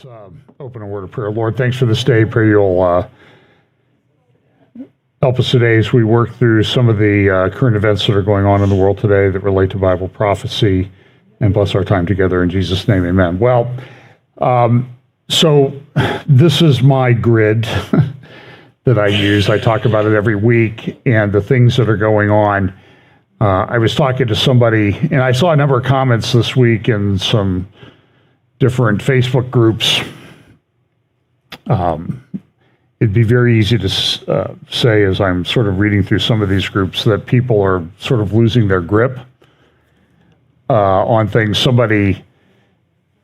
Let's open a word of prayer. Lord, thanks for this day. Pray you'll help us today as we work through some of the current events that are going on in the world today that relate to Bible prophecy, and bless our time together. In Jesus' name, amen. Well, so this is my grid that I use. I talk about it every week, and the things that are going on. I was talking to somebody, and I saw a number of comments this week in some different Facebook groups. It'd be very easy to say, as I'm sort of reading through some of these groups, that people are sort of losing their grip on things. Somebody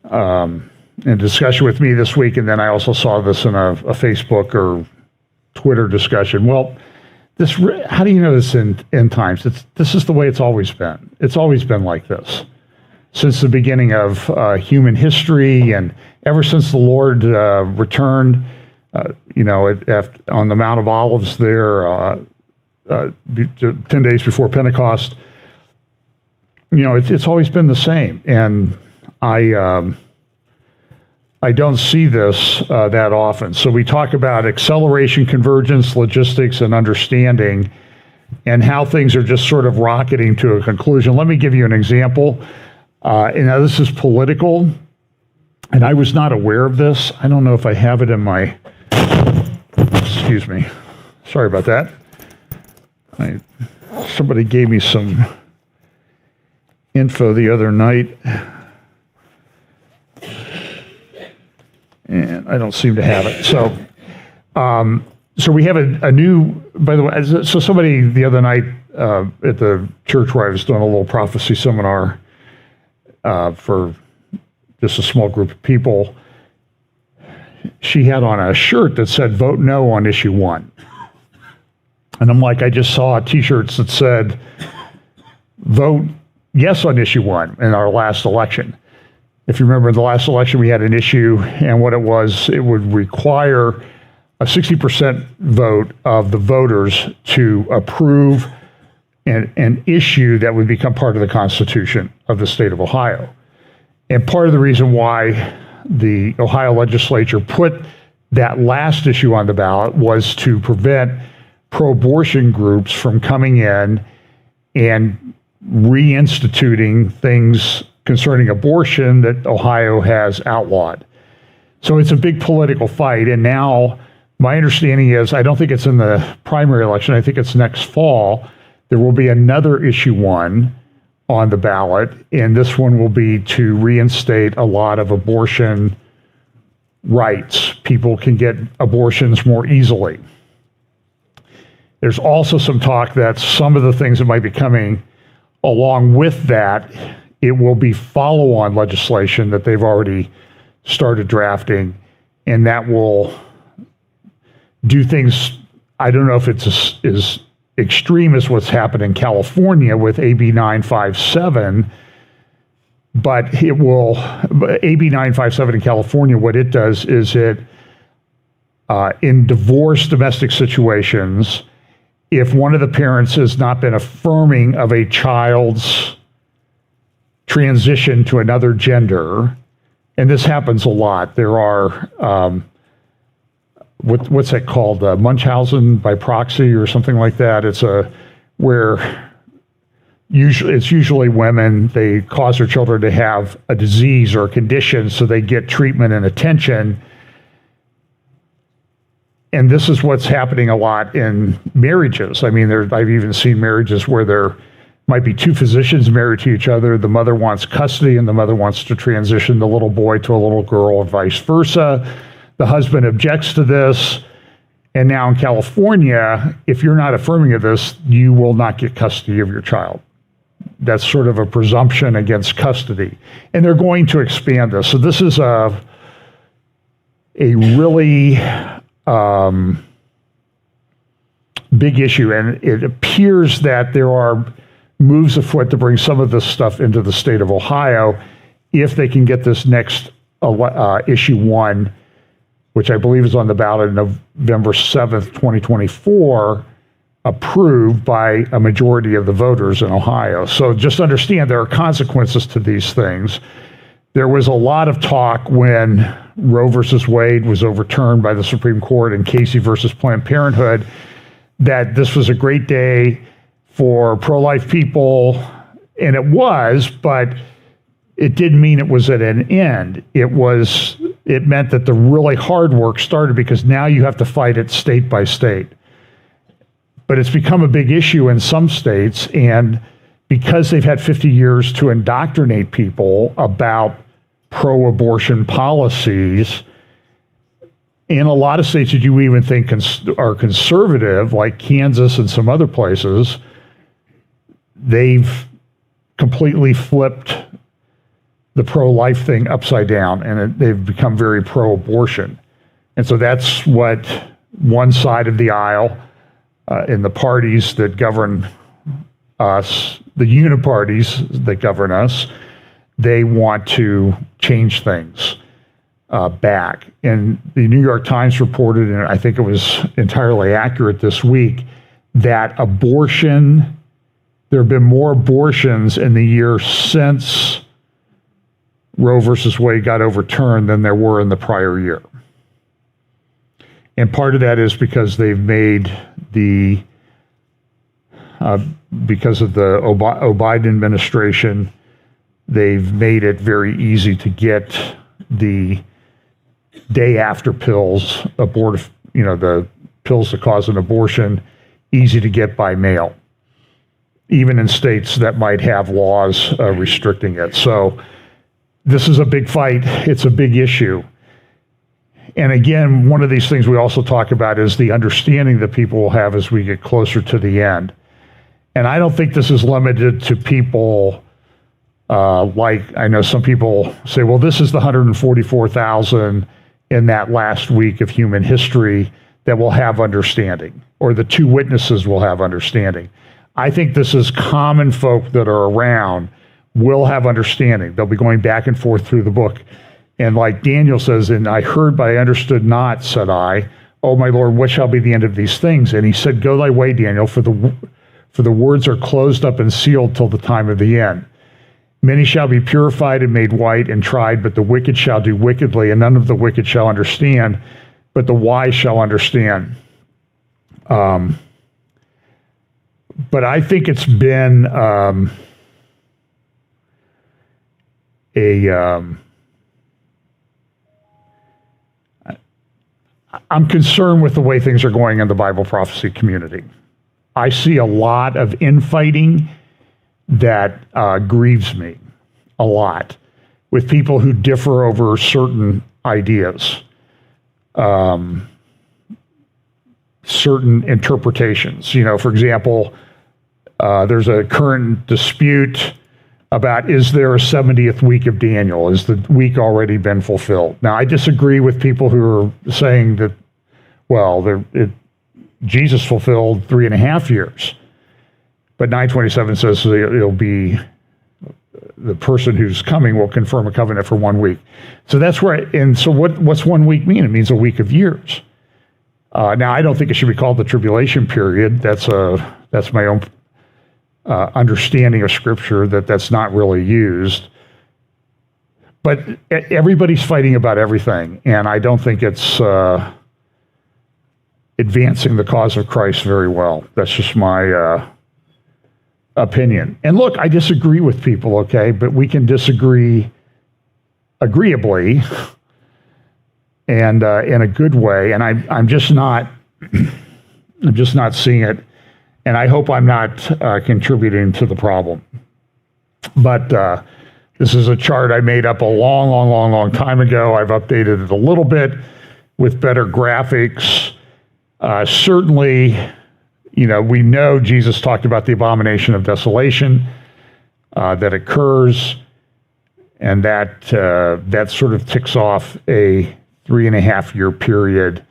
in discussion with me this week, and then I also saw this in a Facebook or Twitter discussion. Well, how do you know this in end times? This is the way it's always been. It's always been like this since the beginning of human history, and ever since the Lord returned, on the Mount of Olives there, 10 days before Pentecost. It's always been the same, and I don't see this that often. So we talk about acceleration, convergence, logistics, and understanding, and how things are just sort of rocketing to a conclusion. Let me give you an example. Now this is political, and I was not aware of this. I don't know if I have it in my, excuse me, sorry about that. Somebody gave me some info the other night, and I don't seem to have it. So we have a new, by the way, so somebody the other night at the church where I was doing a little prophecy seminar for just a small group of people, she had on a shirt that said, "Vote no on issue 1." And I'm like, I just saw t-shirts that said, "Vote yes on issue 1" in our last election. If you remember, in the last election, we had an issue, and what it would require a 60% vote of the voters to approve an issue that would become part of the Constitution of the state of Ohio. And part of the reason why the Ohio legislature put that last issue on the ballot was to prevent pro-abortion groups from coming in and reinstituting things concerning abortion that Ohio has outlawed. So it's a big political fight, and now my understanding is, I don't think it's in the primary election, I think it's next fall, there will be another issue 1 on the ballot, and this one will be to reinstate a lot of abortion rights. People can get abortions more easily. There's also some talk that some of the things that might be coming along with that, it will be follow-on legislation that they've already started drafting, and that will do things, I don't know if it's as extreme as what's happened in California with AB 957, but AB 957 in California, what it does is in divorce domestic situations, if one of the parents has not been affirming of a child's transition to another gender, and this happens a lot, there are, what's that called? Munchausen by proxy or something like that. It's where it's usually women, they cause their children to have a disease or a condition, so they get treatment and attention. And this is what's happening a lot in marriages. I mean, I've even seen marriages where there might be 2 physicians married to each other. The mother wants custody, and the mother wants to transition the little boy to a little girl, or vice versa. The husband objects to this, and now in California, if you're not affirming of this, you will not get custody of your child. That's sort of a presumption against custody. And they're going to expand this. So this is a really big issue, and it appears that there are moves afoot to bring some of this stuff into the state of Ohio if they can get this next issue 1, which I believe is on the ballot November 7th, 2024, approved by a majority of the voters in Ohio. So just understand there are consequences to these things. There was a lot of talk when Roe versus Wade was overturned by the Supreme Court and Casey versus Planned Parenthood, that this was a great day for pro-life people, and it was, but it didn't mean it was at an end. It meant that the really hard work started, because now you have to fight it state by state. But it's become a big issue in some states, and because they've had 50 years to indoctrinate people about pro-abortion policies, in a lot of states that you even think are conservative, like Kansas and some other places, they've completely flipped the pro-life thing upside down, and they've become very pro-abortion. And so that's what one side of the aisle in the parties that govern us, the uniparties that govern us, they want to change things back. And the New York Times reported, and I think it was entirely accurate this week, that there have been more abortions in the year since Roe versus Wade got overturned than there were in the prior year. And part of that is because they've made because of the Biden administration, they've made it very easy to get the day after pills, the pills that cause an abortion, easy to get by mail, even in states that might have laws restricting it. So this is a big fight. It's a big issue. And again, one of these things we also talk about is the understanding that people will have as we get closer to the end. And I don't think this is limited to people like, I know some people say, well, this is the 144,000 in that last week of human history that will have understanding, or the two witnesses will have understanding. I think this is common folk that are around will have understanding. They'll be going back and forth through the book. And like Daniel says, and I heard but I understood not, said I, oh my Lord, what shall be the end of these things? And he said, go thy way, Daniel, for the words are closed up and sealed till the time of the end. Many shall be purified and made white and tried, but the wicked shall do wickedly, and none of the wicked shall understand, but the wise shall understand. But I think it's been I'm concerned with the way things are going in the Bible prophecy community. I see a lot of infighting that grieves me a lot, with people who differ over certain ideas, certain interpretations. For example, there's a current dispute about, is there a 70th week of Daniel? Is the week already been fulfilled? Now, I disagree with people who are saying that, well, Jesus fulfilled 3.5 years. But 927 says it'll be, the person who's coming will confirm a covenant for 1 week. So that's where, and so what's 1 week mean? It means a week of years. Now, I don't think it should be called the tribulation period. That's my own understanding of Scripture, that's not really used. But everybody's fighting about everything, and I don't think it's advancing the cause of Christ very well. That's just my opinion. And look, I disagree with people, okay, but we can disagree agreeably and in a good way. And I'm just not seeing it. And I hope I'm not contributing to the problem. But this is a chart I made up a long time ago. I've updated it a little bit with better graphics. Certainly, we know Jesus talked about the abomination of desolation that occurs, and that sort of ticks off a 3.5-year period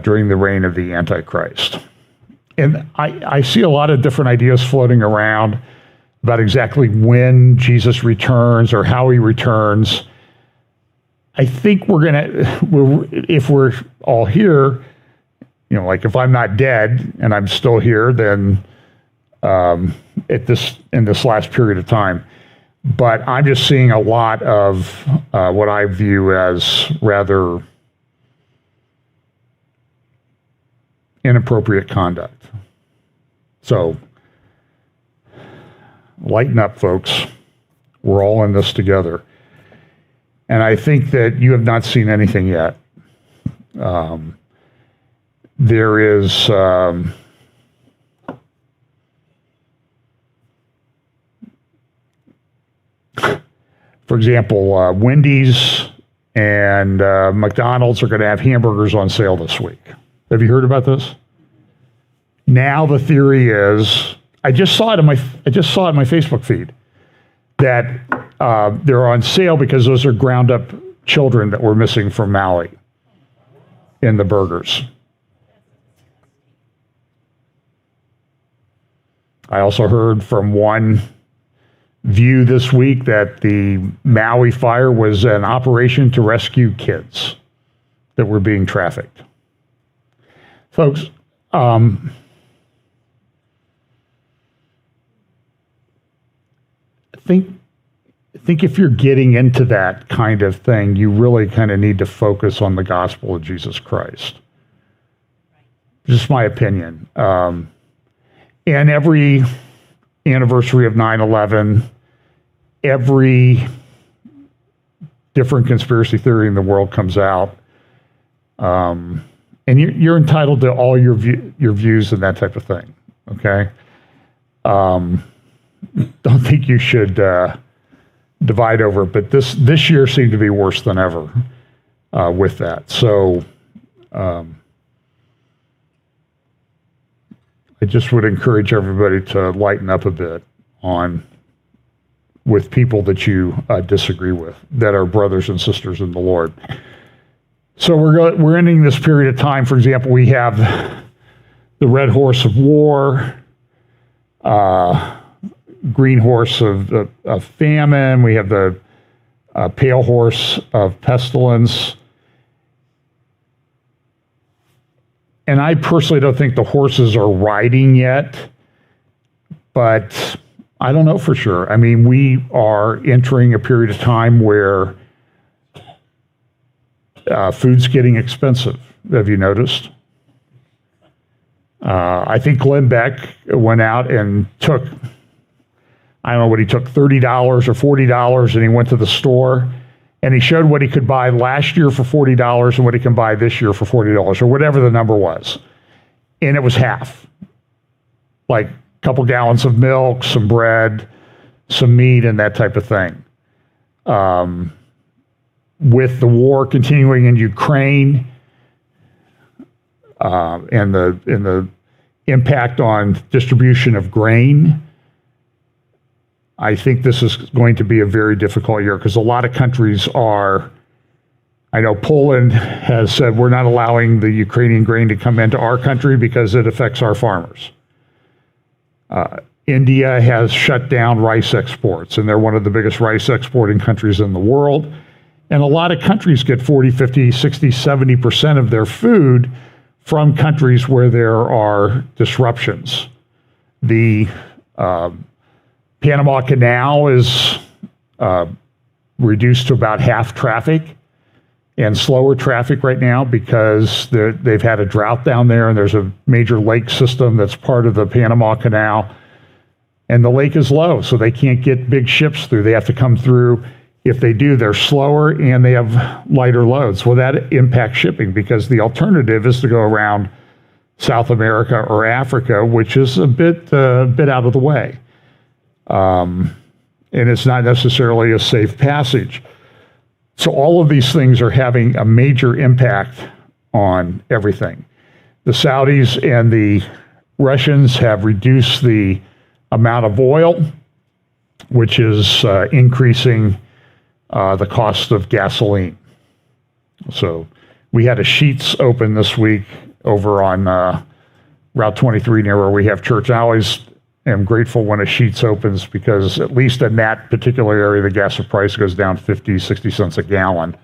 during the reign of the Antichrist. And I see a lot of different ideas floating around about exactly when Jesus returns or how he returns. I think if we're all here, like if I'm not dead and I'm still here, then in this last period of time. But I'm just seeing a lot of what I view as rather inappropriate conduct. So lighten up, folks. We're all in this together. And I think that you have not seen anything yet. There is for example, Wendy's and McDonald's are going to have hamburgers on sale this week. Have you heard about this? Now the theory is, I just saw it in my Facebook feed, that they're on sale because those are ground up children that were missing from Maui in the burgers. I also heard from one view this week that the Maui fire was an operation to rescue kids that were being trafficked. Folks, think if you're getting into that kind of thing, you really kind of need to focus on the gospel of Jesus Christ. Just my opinion. And every anniversary of 9/11, every different conspiracy theory in the world comes out, and you're entitled to all your views and that type of thing. Okay, don't think you should divide over it, but this year seemed to be worse than ever with that. So I just would encourage everybody to lighten up a bit with people that you disagree with, that are brothers and sisters in the Lord. So we're ending this period of time. For example, we have the red horse of war, green horse of famine. We have the pale horse of pestilence. And I personally don't think the horses are riding yet, but I don't know for sure. I mean, we are entering a period of time where food's getting expensive. Have you noticed? I think Glenn Beck went out and took, I don't know what he took, $30 or $40, and he went to the store and he showed what he could buy last year for $40 and what he can buy this year for $40, or whatever the number was. And it was half. Like a couple gallons of milk, some bread, some meat, and that type of thing. With the war continuing in Ukraine, and the impact on distribution of grain, I think this is going to be a very difficult year, because a lot of countries are, I know Poland has said, we're not allowing the Ukrainian grain to come into our country because it affects our farmers. India has shut down rice exports, and they're one of the biggest rice exporting countries in the world. And a lot of countries get 40, 50, 60, 70% of their food from countries where there are disruptions. The Panama Canal is reduced to about half traffic and slower traffic right now because they've had a drought down there, and there's a major lake system that's part of the Panama Canal. And the lake is low, so they can't get big ships through. They have to come through. If they do, they're slower and they have lighter loads. Well, that impacts shipping, because the alternative is to go around South America or Africa, which is a bit out of the way. And it's not necessarily a safe passage. So all of these things are having a major impact on everything. The Saudis and the Russians have reduced the amount of oil, which is increasing the cost of gasoline. So we had a Sheetz open this week over on Route 23 near where we have church. I always am grateful when a Sheetz opens, because at least in that particular area, the gas price goes down 50, 60 cents a gallon.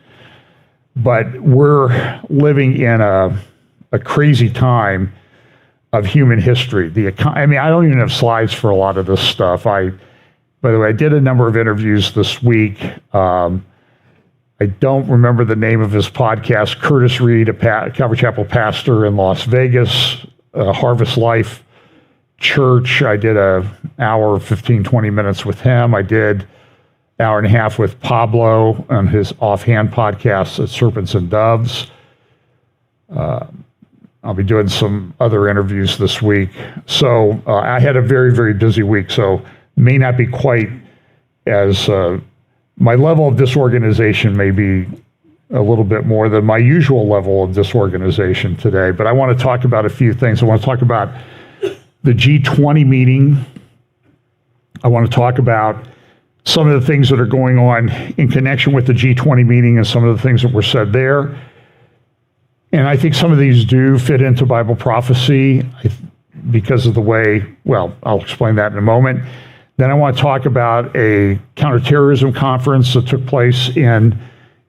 But we're living in a crazy time of human history. I mean, I don't even have slides for a lot of this stuff. By the way, I did a number of interviews this week. I don't remember the name of his podcast. Curtis Reed, a Calvary Chapel pastor in Las Vegas, Harvest Life Church. I did an hour, 15, 20 minutes with him. I did hour and a half with Pablo on his Offhand podcast at Serpents and Doves. I'll be doing some other interviews this week. So I had a very, very busy week, so may not be quite as, my level of disorganization may be a little bit more than my usual level of disorganization today, but I want to talk about a few things. I want to talk about the G20 meeting. I want to talk about some of the things that are going on in connection with the G20 meeting and some of the things that were said there. And I think some of these do fit into Bible prophecy because of the way, well, I'll explain that in a moment. Then I want to talk about a counterterrorism conference that took place in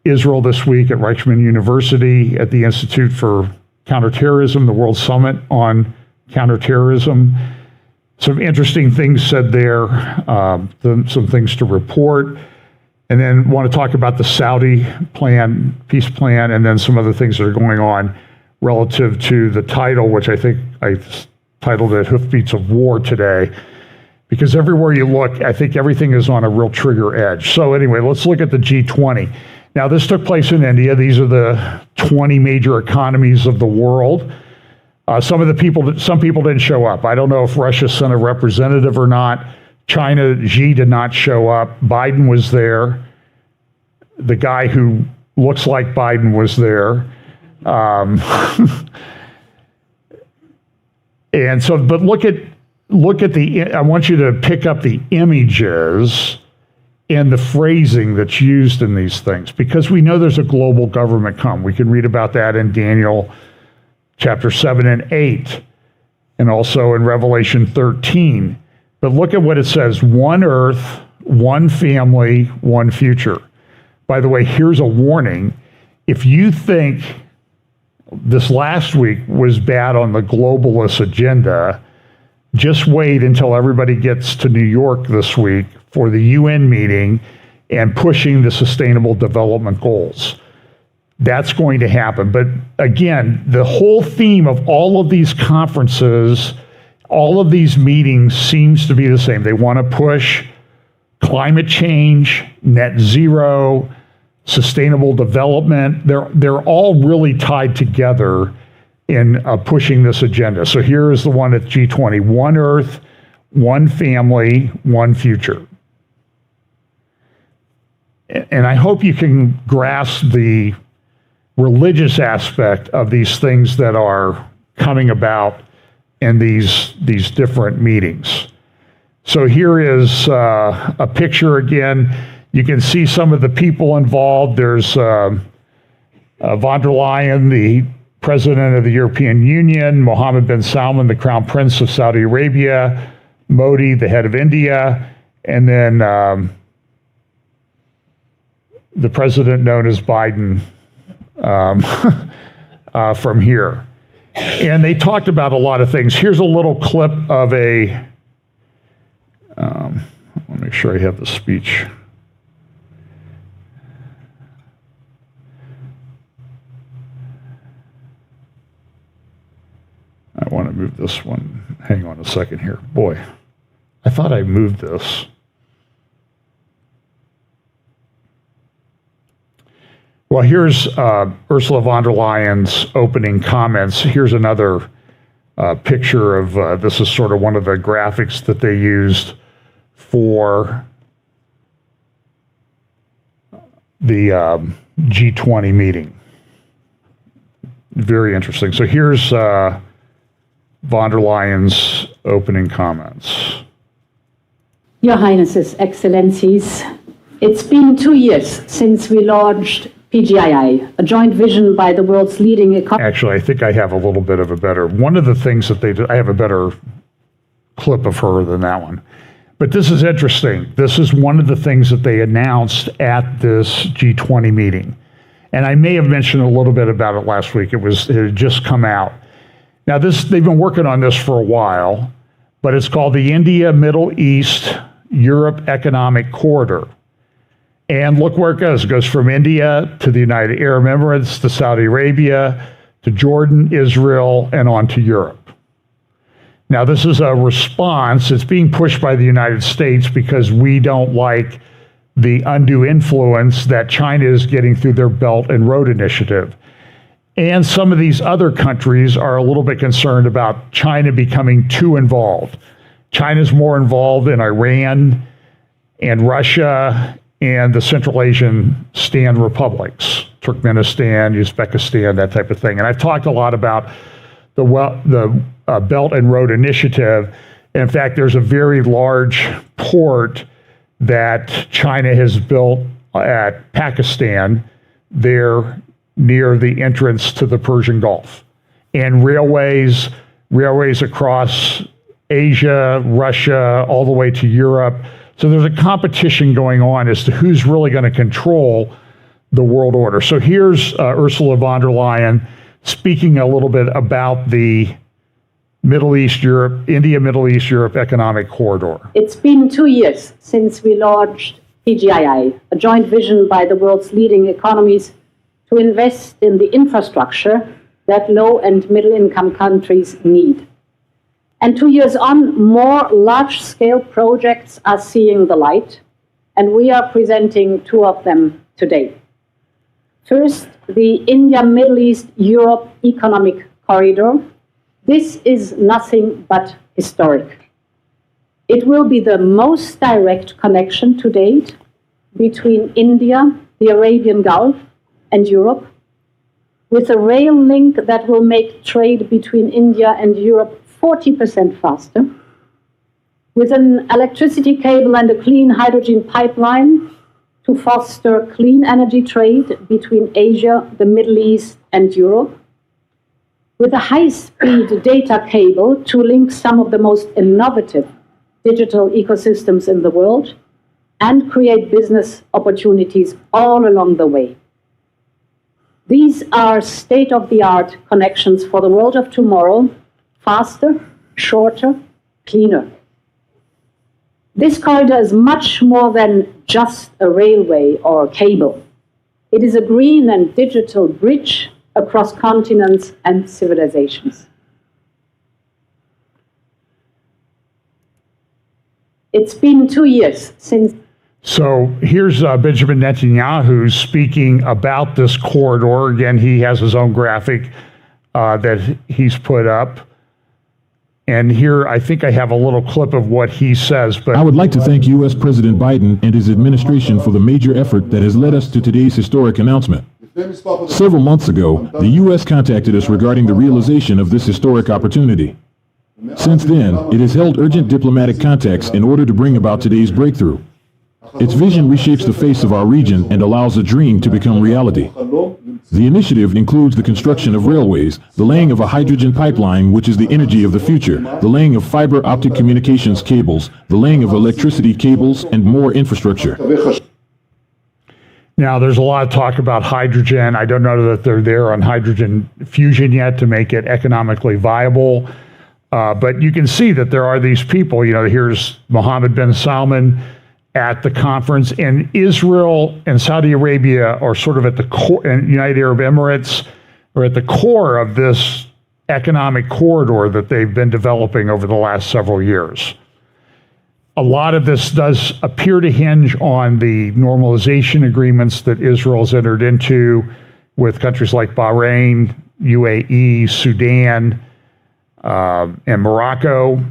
Israel this week at Reichman University at the Institute for Counterterrorism, the World Summit on Counterterrorism. Some interesting things said there, some things to report. And then want to talk about the Saudi plan, peace plan, and then some other things that are going on relative to the title, which I think I titled it Hoofbeats of War today. Because everywhere you look, I think everything is on a real trigger edge. So anyway, let's look at the G20. Now, this took place in India. These are the 20 major economies of the world. Some people didn't show up. I don't know if Russia sent a representative or not. China, Xi did not show up. Biden was there. The guy who looks like Biden was there. And so, but look at I want you to pick up the images and the phrasing that's used in these things, because we know there's a global government come. We can read about that in Daniel chapter 7 and 8, and also in Revelation 13. But look at what it says: one earth, one family, one future. By the way, here's a warning. If you think this last week was bad on the globalist agenda, just wait until everybody gets to New York this week for the UN meeting and pushing the Sustainable Development Goals. That's going to happen. But again, the whole theme of all of these conferences, all of these meetings seems to be the same. They want to push climate change, net zero, sustainable development. They're all really tied together in pushing this agenda. So here is the one at G20: one earth, one family, one future. And I hope you can grasp the religious aspect of these things that are coming about in these different meetings. So here is a picture again. You can see some of the people involved. There's von der Leyen, the President of the European Union; Mohammed bin Salman, the Crown Prince of Saudi Arabia; Modi, the head of India; and then the president known as Biden from here. And they talked about a lot of things. Here's a little clip of a, let me make sure I have the speech. I want to move this one. Hang on a second here. Boy, I thought I moved this. Well, here's Ursula von der Leyen's opening comments. Here's another picture of, this is sort of one of the graphics that they used for the G20 meeting. Very interesting. So here's von der Leyen's opening comments. Your Highnesses, Excellencies, it's been 2 years since we launched PGII, a joint vision by the world's leading economy. Actually, I think I have a little bit of a better, one of the things that they did, I have a better clip of her than that one. But this is interesting. This is one of the things that they announced at this G20 meeting. And I may have mentioned a little bit about it last week. It had just come out. Now, they've been working on this for a while, but it's called the India, Middle East, Europe economic corridor. And look where it goes. It goes from India to the United Arab Emirates to Saudi Arabia to Jordan, Israel, and on to Europe. Now, this is a response. It's being pushed by the United States because we don't like the undue influence that China is getting through their Belt and Road Initiative. And some of these other countries are a little bit concerned about China becoming too involved. China's more involved in Iran and Russia and the Central Asian stand republics, Turkmenistan, Uzbekistan, that type of thing. And I've talked a lot about the Belt and Road Initiative. In fact, there's a very large port that China has built at Pakistan there near the entrance to the Persian Gulf. And railways across Asia, Russia, all the way to Europe. So there's a competition going on as to who's really going to control the world order. So here's Ursula von der Leyen speaking a little bit about the Middle East, Europe, India, Middle East, Europe economic corridor. It's been 2 years since we launched PGII, a joint vision by the world's leading economies to invest in the infrastructure that low and middle income countries need. And 2 years on, more large-scale projects are seeing the light, and we are presenting two of them today. First, the India, Middle East, Europe economic corridor. This is nothing but historic. It will be the most direct connection to date between India, the Arabian Gulf, and Europe, with a rail link that will make trade between India and Europe 40% faster, with an electricity cable and a clean hydrogen pipeline to foster clean energy trade between Asia, the Middle East, and Europe, with a high-speed data cable to link some of the most innovative digital ecosystems in the world and create business opportunities all along the way. These are state-of-the-art connections for the world of tomorrow, faster, shorter, cleaner. This corridor is much more than just a railway or a cable. It is a green and digital bridge across continents and civilizations. It's been 2 years since. So here's Benjamin Netanyahu speaking about this corridor. Again, he has his own graphic that he's put up. And here, I think I have a little clip of what he says. But I would like to thank U.S. President Biden and his administration for the major effort that has led us to today's historic announcement. Several months ago, the U.S. contacted us regarding the realization of this historic opportunity. Since then, it has held urgent diplomatic contacts in order to bring about today's breakthrough. Its vision reshapes the face of our region and allows a dream to become reality. The initiative includes the construction of railways, the laying of a hydrogen pipeline, which is the energy of the future, the laying of fiber optic communications cables, the laying of electricity cables, and more infrastructure. Now, there's a lot of talk about hydrogen. I don't know that they're there on hydrogen fusion yet to make it economically viable. But you can see that there are these people. Here's Mohammed bin Salman at the conference, and Israel and Saudi Arabia are sort of at the core, and United Arab Emirates are at the core of this economic corridor that they've been developing over the last several years. A lot of this does appear to hinge on the normalization agreements that Israel's entered into with countries like Bahrain, UAE, Sudan, and Morocco.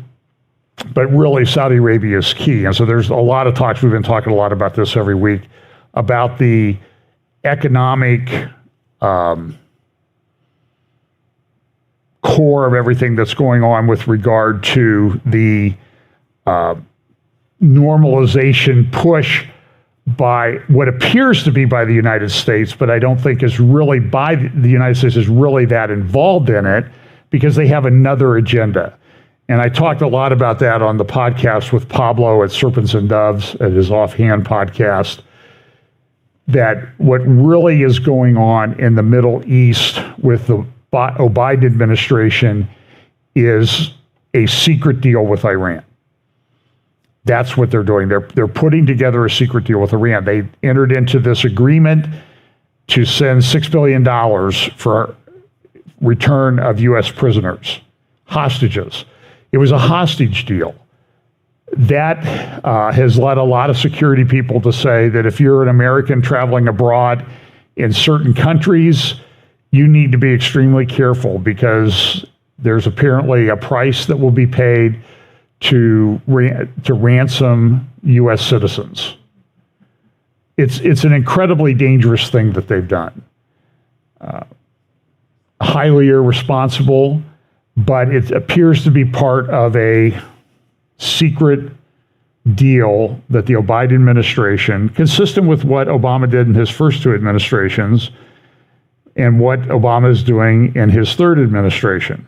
But really, Saudi Arabia is key. And so there's a lot of talks, we've been talking a lot about this every week, about the economic core of everything that's going on with regard to the normalization push by what appears to be by the United States, but I don't think is really by the United States is really that involved in it, because they have another agenda. And I talked a lot about that on the podcast with Pablo at Serpents and Doves, at his Offhand podcast, that what really is going on in the Middle East with the Biden administration is a secret deal with Iran. That's what they're doing. They're putting together a secret deal with Iran. They entered into this agreement to send $6 billion for return of U.S. prisoners, hostages. It was a hostage deal. That has led a lot of security people to say that if you're an American traveling abroad in certain countries, you need to be extremely careful because there's apparently a price that will be paid to ransom U.S. citizens. It's an incredibly dangerous thing that they've done. Highly irresponsible, but it appears to be part of a secret deal that the Biden administration, consistent with what Obama did in his first two administrations and what Obama is doing in his third administration.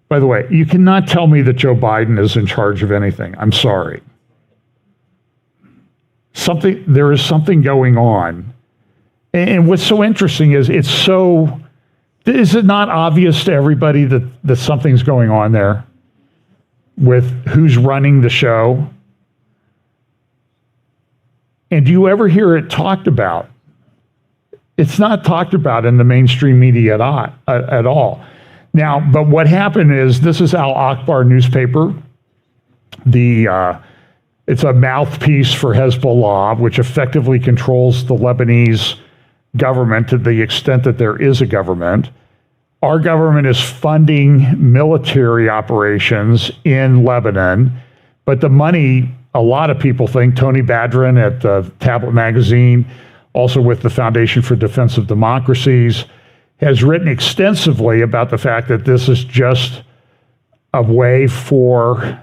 By the way, you cannot tell me that Joe Biden is in charge of anything. I'm sorry. There is something going on. And what's so interesting is is it not obvious to everybody that something's going on there with who's running the show? And do you ever hear it talked about? It's not talked about in the mainstream media at all. Now, but what happened is, this is Al Akbar newspaper. It's a mouthpiece for Hezbollah, which effectively controls the Lebanese government to the extent that there is a government. Our government is funding military operations in Lebanon, but the money, a lot of people think, Tony Badrin at Tablet Magazine, also with the Foundation for Defense of Democracies, has written extensively about the fact that this is just a way for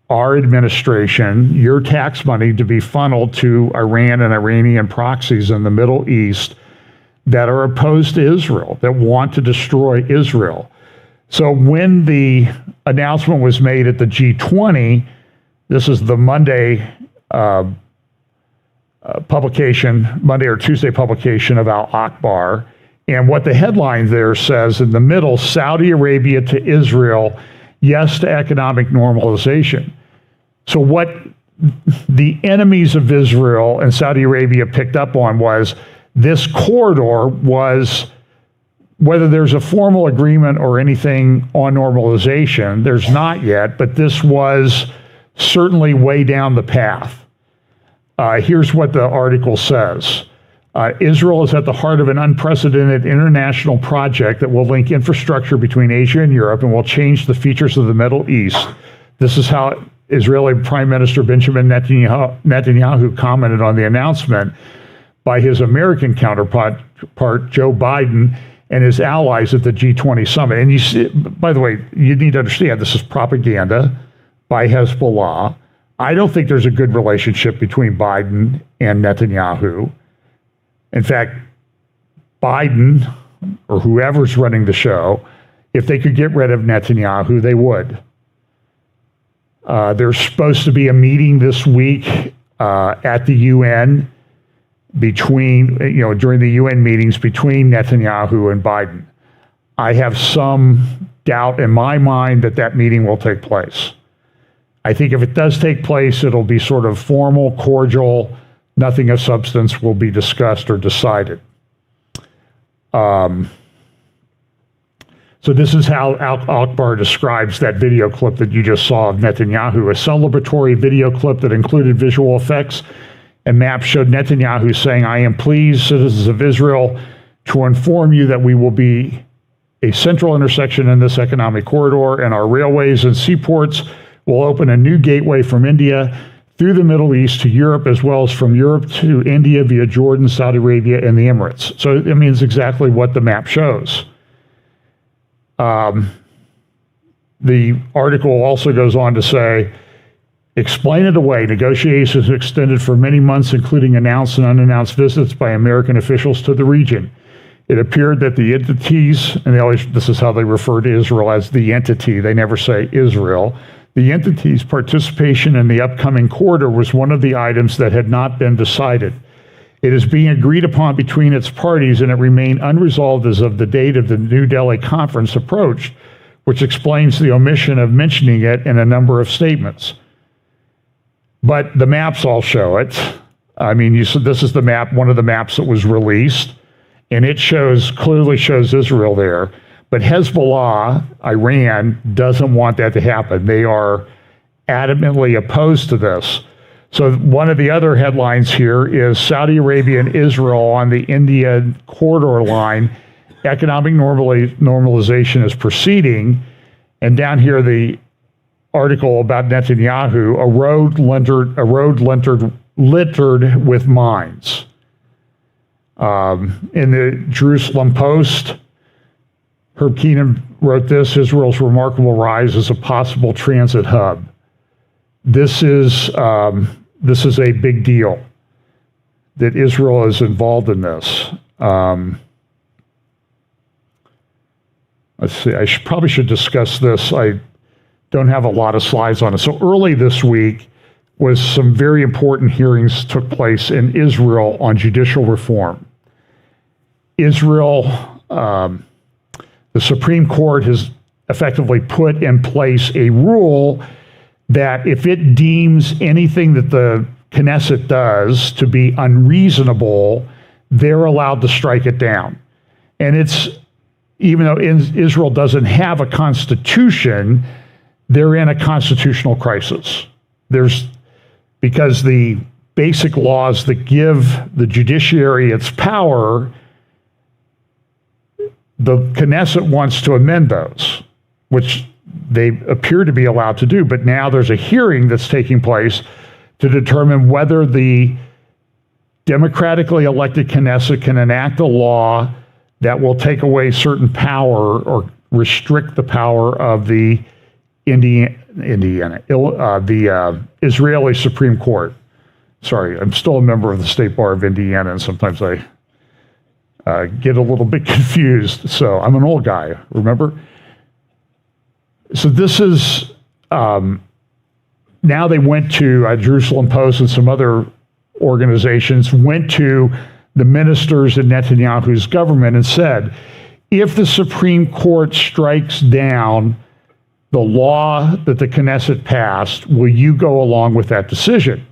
our administration, your tax money, to be funneled to Iran and Iranian proxies in the Middle East that are opposed to Israel, that want to destroy Israel. So when the announcement was made at the G20, this is the Monday publication, Monday or Tuesday publication of Al Akbar. And what the headline there says in the middle, Saudi Arabia to Israel, yes to economic normalization. So what the enemies of Israel and Saudi Arabia picked up on was this corridor was, whether there's a formal agreement or anything on normalization, there's not yet, but this was certainly way down the path. Here's what the article says. Israel is at the heart of an unprecedented international project that will link infrastructure between Asia and Europe and will change the features of the Middle East. This is how Israeli Prime Minister Benjamin Netanyahu commented on the announcement by his American counterpart, Joe Biden, and his allies at the G20 summit. And you see, by the way, you need to understand this is propaganda by Hezbollah. I don't think there's a good relationship between Biden and Netanyahu. In fact, Biden, or whoever's running the show, if they could get rid of Netanyahu, they would. There's supposed to be a meeting this week at the UN during the UN meetings between Netanyahu and Biden. I have some doubt in my mind that meeting will take place. I think if it does take place, it'll be sort of formal, cordial. Nothing of substance will be discussed or decided. So this is how Al Akbar describes that video clip that you just saw of Netanyahu, a celebratory video clip that included visual effects and maps showed Netanyahu saying, "I am pleased, citizens of Israel, to inform you that we will be a central intersection in this economic corridor, and our railways and seaports will open a new gateway from India through the Middle East to Europe, as well as from Europe to India via Jordan, Saudi Arabia, and the Emirates." So it means exactly what the map shows. The article also goes on to say, explain it away. Negotiations extended for many months, including announced and unannounced visits by American officials to the region. It appeared that the entities, and this is how they refer to Israel as the entity, they never say Israel, the entity's participation in the upcoming corridor was one of the items that had not been decided. It is being agreed upon between its parties, and it remained unresolved as of the date of the New Delhi conference approached, which explains the omission of mentioning it in a number of statements. But the maps all show it. I mean, this is the map, one of the maps that was released, and it clearly shows Israel there. But Hezbollah, Iran, doesn't want that to happen. They are adamantly opposed to this. So one of the other headlines here is Saudi Arabia and Israel on the Indian corridor line. Economic normalization is proceeding. And down here, the article about Netanyahu, a road littered with mines. In the Jerusalem Post, Herb Keenan wrote this: Israel's remarkable rise as a possible transit hub. This is a big deal that Israel is involved in this. Let's see, I probably should discuss this. I don't have a lot of slides on it. So early this week was some very important hearings took place in Israel on judicial reform. Israel, the Supreme Court has effectively put in place a rule that if it deems anything that the Knesset does to be unreasonable, they're allowed to strike it down. And it's, even though Israel doesn't have a constitution, they're in a constitutional crisis. Because the basic laws that give the judiciary its power, the Knesset wants to amend those, which they appear to be allowed to do. But now there's a hearing that's taking place to determine whether the democratically elected Knesset can enact a law that will take away certain power or restrict the power of the Israeli Supreme Court. Sorry, I'm still a member of the State Bar of Indiana, and sometimes I get a little bit confused. So I'm an old guy, remember? So this is, now they went to Jerusalem Post and some other organizations went to the ministers in Netanyahu's government and said, if the Supreme Court strikes down the law that the Knesset passed, will you go along with that decision?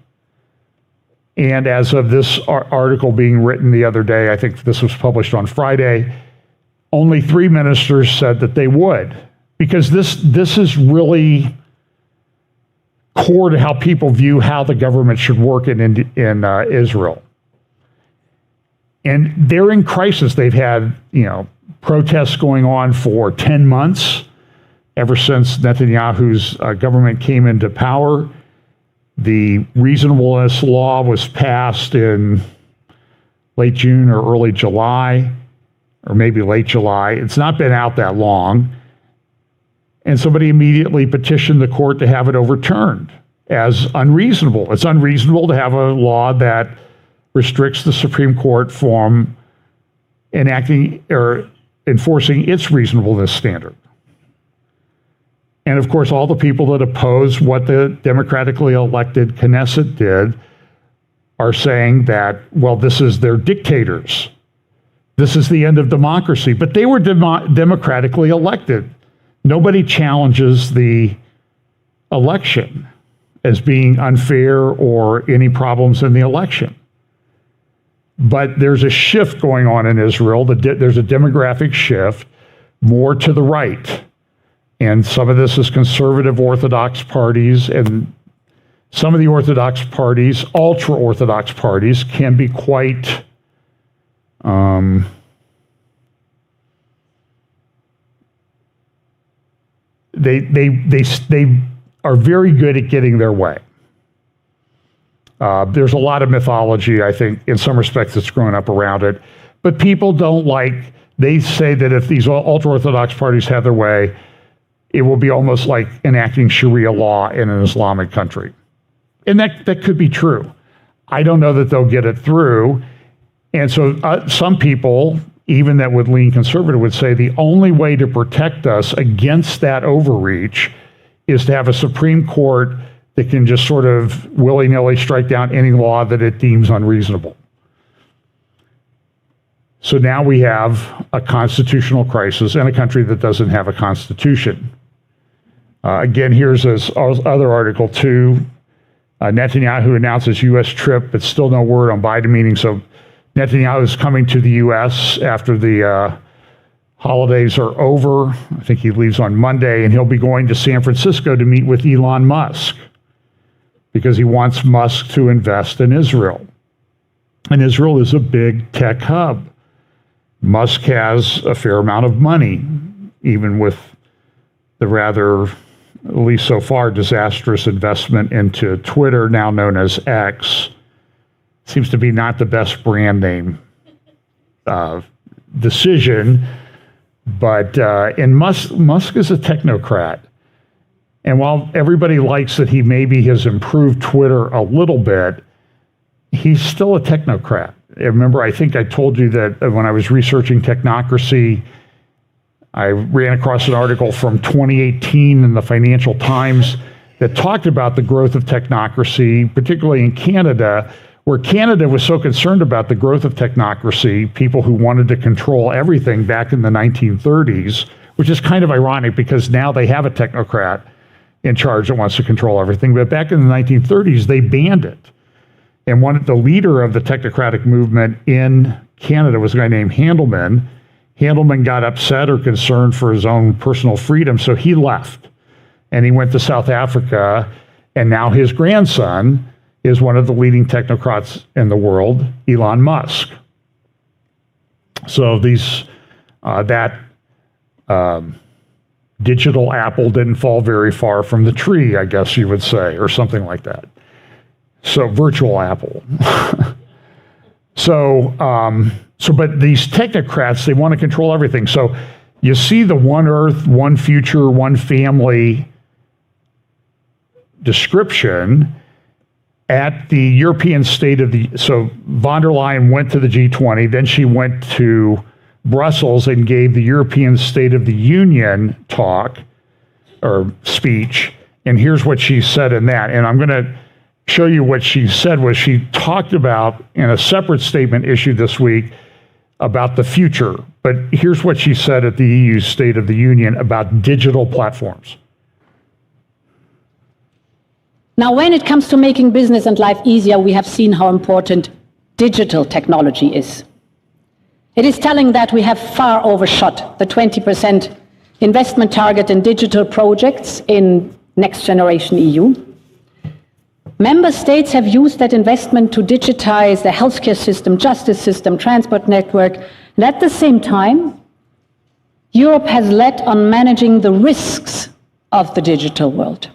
And as of this article being written the other day, I think this was published on Friday, only 3 ministers said that they would. Because this is really core to how people view how the government should work in Israel. And they're in crisis. They've had, protests going on for 10 months, ever since Netanyahu's government came into power. The reasonableness law was passed in late June or early July, or maybe late July. It's not been out that long. And somebody immediately petitioned the court to have it overturned as unreasonable. It's unreasonable to have a law that restricts the Supreme Court from enacting or enforcing its reasonableness standard. And of course, all the people that oppose what the democratically elected Knesset did are saying that, well, they're dictators. This is the end of democracy. But they were democratically elected. Nobody challenges the election as being unfair or any problems in the election. But there's a shift going on in Israel. There's a demographic shift more to the right. And some of this is conservative Orthodox parties, and some of the Orthodox parties, ultra-Orthodox parties, can be quite they are very good at getting their way. There's a lot of mythology, I think, in some respects that's grown up around it. But people don't they say that if these ultra-Orthodox parties have their way, it will be almost like enacting Sharia law in an Islamic country. And that could be true. I don't know that they'll get it through. And so some people, even that would lean conservative, would say the only way to protect us against that overreach is to have a Supreme Court that can just sort of willy-nilly strike down any law that it deems unreasonable. So now we have a constitutional crisis in a country that doesn't have a constitution. Again, here's this other article too. Netanyahu announces U.S. trip, but still no word on Biden meeting. So Netanyahu is coming to the U.S. after the holidays are over. I think he leaves on Monday, and he'll be going to San Francisco to meet with Elon Musk because he wants Musk to invest in Israel. And Israel is a big tech hub. Musk has a fair amount of money, even with the rather, at least so far, disastrous investment into Twitter, now known as X. Seems to be not the best brand name decision, but Musk is a technocrat. And while everybody likes that he maybe has improved Twitter a little bit, he's still a technocrat. Remember, I think I told you that when I was researching technocracy, I ran across an article from 2018 in the Financial Times that talked about the growth of technocracy, particularly in Canada, where Canada was so concerned about the growth of technocracy, people who wanted to control everything back in the 1930s, which is kind of ironic because now they have a technocrat in charge that wants to control everything. But back in the 1930s, they banned it. And the leader of the technocratic movement in Canada was a guy named Handelman. Handelman got upset or concerned for his own personal freedom, so he left. And he went to South Africa, and now his grandson is one of the leading technocrats in the world, Elon Musk. So that digital apple didn't fall very far from the tree, I guess you would say, or something like that. So virtual apple. But these technocrats, they want to control everything. So you see the one earth, one future, one family description at the European State of the... So von der Leyen went to the G20, then she went to Brussels and gave the European State of the Union talk, or speech, and here's what she said in that. And I'm going to show you what she said was she talked about, in a separate statement issued this week, about the future. But here's what she said at the EU State of the Union about digital platforms. Now, when it comes to making business and life easier, we have seen how important digital technology is. It is telling that we have far overshot the 20% investment target in digital projects in Next Generation EU. Member states have used that investment to digitize the healthcare system, justice system, transport network, and at the same time, Europe has led on managing the risks of the digital world.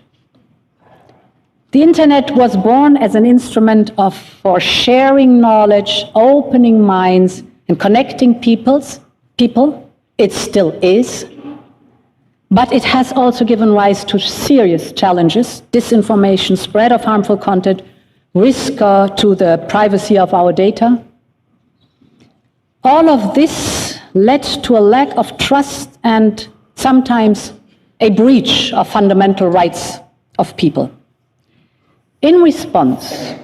The internet was born as an instrument for sharing knowledge, opening minds, and connecting people. It still is. But it has also given rise to serious challenges: disinformation, spread of harmful content, risk to the privacy of our data. All of this led to a lack of trust and sometimes a breach of fundamental rights of people. In response,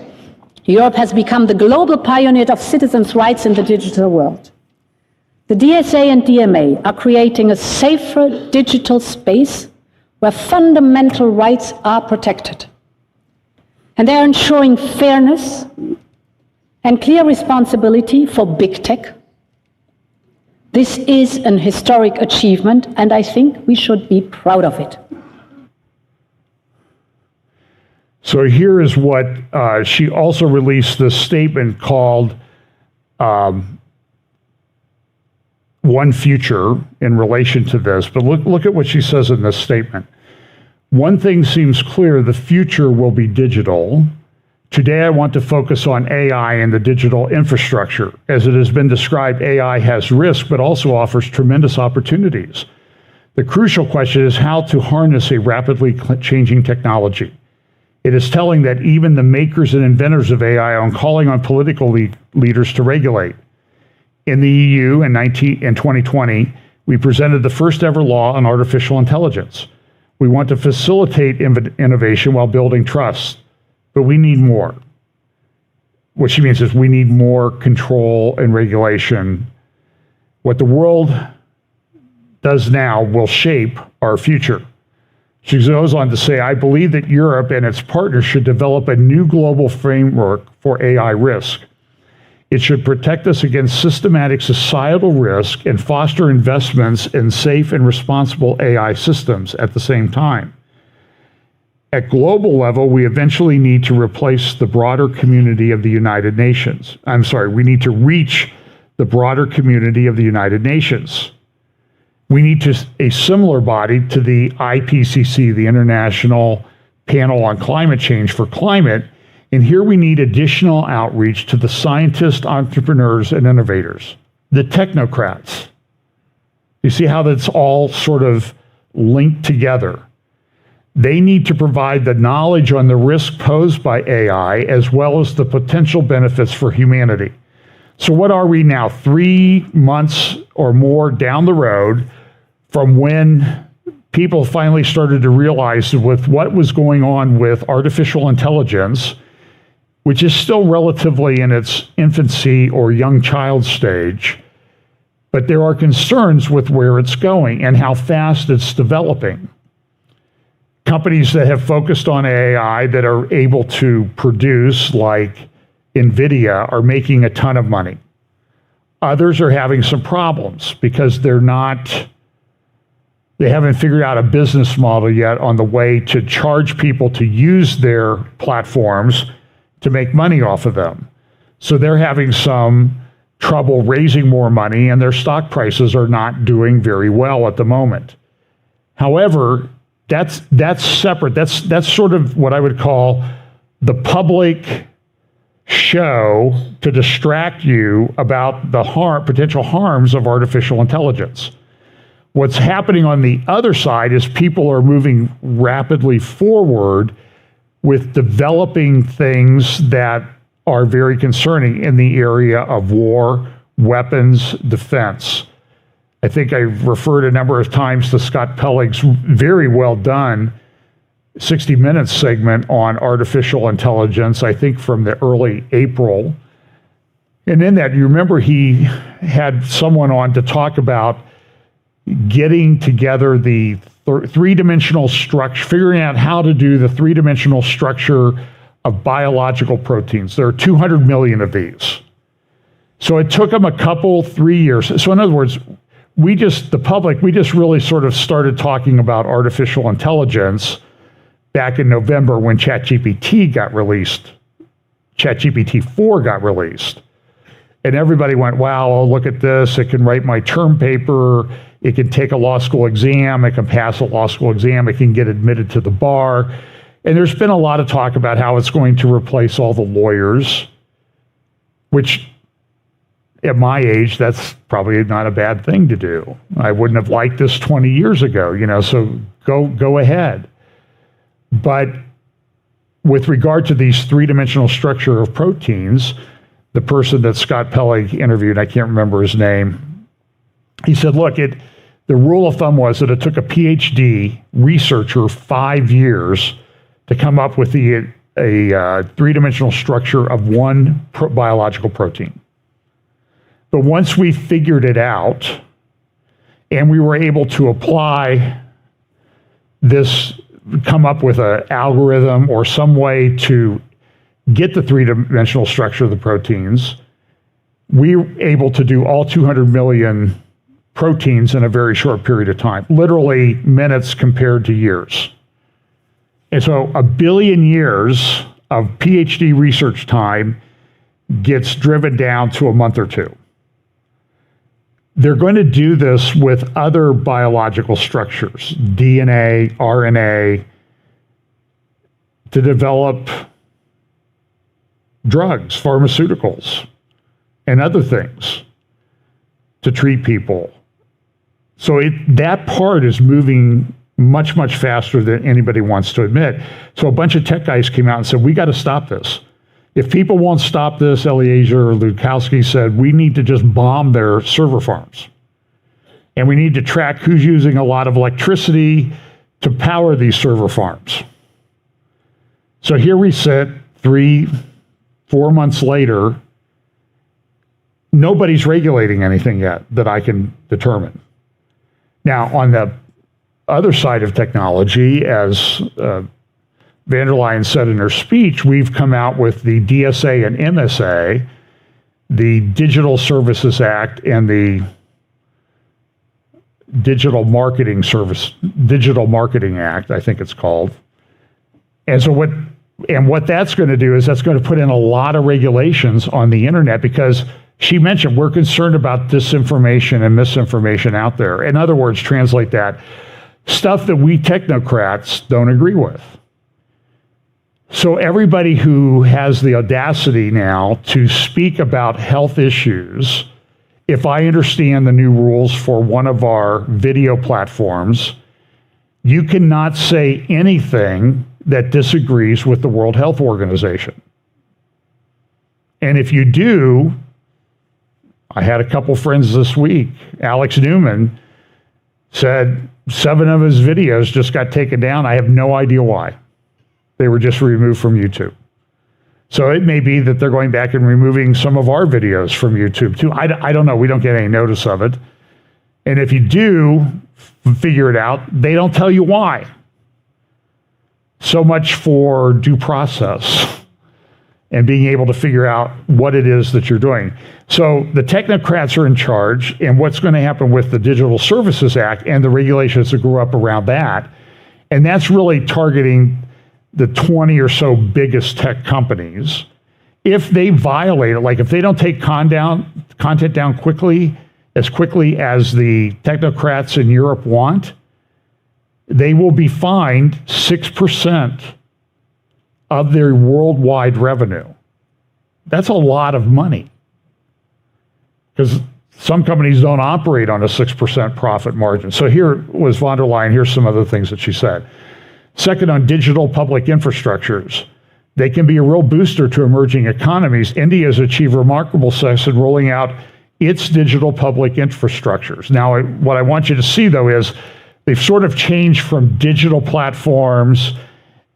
Europe has become the global pioneer of citizens' rights in the digital world. The DSA and DMA are creating a safer digital space where fundamental rights are protected. And they are ensuring fairness and clear responsibility for big tech. This is an historic achievement, and I think we should be proud of it. So here is what she also released this statement called One Future in relation to this. But look at what she says in this statement. One thing seems clear: the future will be digital. Today, I want to focus on AI and the digital infrastructure. As it has been described, AI has risk, but also offers tremendous opportunities. The crucial question is how to harness a rapidly changing technology. It is telling that even the makers and inventors of AI are calling on political leaders to regulate. In the EU in 2020, we presented the first ever law on artificial intelligence. We want to facilitate innovation while building trust, but we need more. What she means is we need more control and regulation. What the world does now will shape our future. She goes on to say, I believe that Europe and its partners should develop a new global framework for AI risk. It should protect us against systematic societal risk and foster investments in safe and responsible AI systems at the same time. At global level, we eventually need to replace the broader community of the United Nations. We need to reach the broader community of the United Nations. We need a similar body to the IPCC, the International Panel on Climate Change for Climate, and here we need additional outreach to the scientists, entrepreneurs, and innovators, the technocrats. You see how that's all sort of linked together. They need to provide the knowledge on the risk posed by AI as well as the potential benefits for humanity. So what are we now, 3 months or more down the road from when people finally started to realize with what was going on with artificial intelligence, which is still relatively in its infancy or young child stage, but there are concerns with where it's going and how fast it's developing. Companies that have focused on AI that are able to produce, like NVIDIA, are making a ton of money. Others are having some problems because they haven't figured out a business model yet on the way to charge people to use their platforms to make money off of them. So they're having some trouble raising more money, and their stock prices are not doing very well at the moment. However, that's separate. That's sort of what I would call the public show to distract you about the potential harms of artificial intelligence. What's happening on the other side is people are moving rapidly forward with developing things that are very concerning in the area of war, weapons, defense. I think I've referred a number of times to Scott Peleg's very well done 60 Minutes segment on artificial intelligence, I think from the early April. And in that, you remember he had someone on to talk about getting together the three-dimensional structure, figuring out how to do the three-dimensional structure of biological proteins. There are 200 million of these. So it took them 3 years. So in other words, the public really sort of started talking about artificial intelligence back in November when ChatGPT got released. ChatGPT-4 got released. And everybody went, wow, oh, look at this. It can write my term paper. It can take a law school exam. It can pass a law school exam. It can get admitted to the bar. And there's been a lot of talk about how it's going to replace all the lawyers, which at my age, that's probably not a bad thing to do. I wouldn't have liked this 20 years ago, so go ahead. But with regard to these three-dimensional structure of proteins, the person that Scott Peleg interviewed, I can't remember his name, he said, look, the rule of thumb was that it took a PhD researcher 5 years to come up with a three-dimensional structure of one biological protein. But once we figured it out and we were able to apply this, come up with an algorithm or some way to get the three-dimensional structure of the proteins, we were able to do all 200 million proteins in a very short period of time, literally minutes compared to years. And so 1 billion years of PhD research time gets driven down to a month or two. They're going to do this with other biological structures, DNA, RNA, to develop drugs, pharmaceuticals, and other things to treat people. So that part is moving much, much faster than anybody wants to admit. So a bunch of tech guys came out and said, we got to stop this. If people won't stop this, Eliezer or Lukowski said, we need to just bomb their server farms. And we need to track who's using a lot of electricity to power these server farms. So here we sit 3-4 months later. Nobody's regulating anything yet that I can determine. Now, on the other side of technology, as van der Leyen said in her speech, we've come out with the DSA and MSA, the Digital Services Act, and the Digital Marketing Act, I think it's called. And so what that's going to do is that's going to put in a lot of regulations on the internet, because she mentioned we're concerned about disinformation and misinformation out there. In other words, translate that, stuff that we technocrats don't agree with. So everybody who has the audacity now to speak about health issues, if I understand the new rules for one of our video platforms, you cannot say anything that disagrees with the World Health Organization. And if you do, I had a couple friends this week, Alex Newman said 7 of his videos just got taken down. I have no idea why. They were just removed from YouTube. So it may be that they're going back and removing some of our videos from YouTube too. I don't know. We don't get any notice of it. And if you do figure it out, they don't tell you why. So much for due process and being able to figure out what it is that you're doing. So the technocrats are in charge, and what's going to happen with the Digital Services Act and the regulations that grew up around that, and that's really targeting the 20 or so biggest tech companies. If they violate it, like if they don't take content down quickly as the technocrats in Europe want, they will be fined 6% of their worldwide revenue. That's a lot of money, because some companies don't operate on a 6% profit margin. So here was von der Leyen. Here's some other things that she said. Second, on digital public infrastructures, they can be a real booster to emerging economies. India has achieved remarkable success in rolling out its digital public infrastructures. Now, what I want you to see, though, is they've sort of changed from digital platforms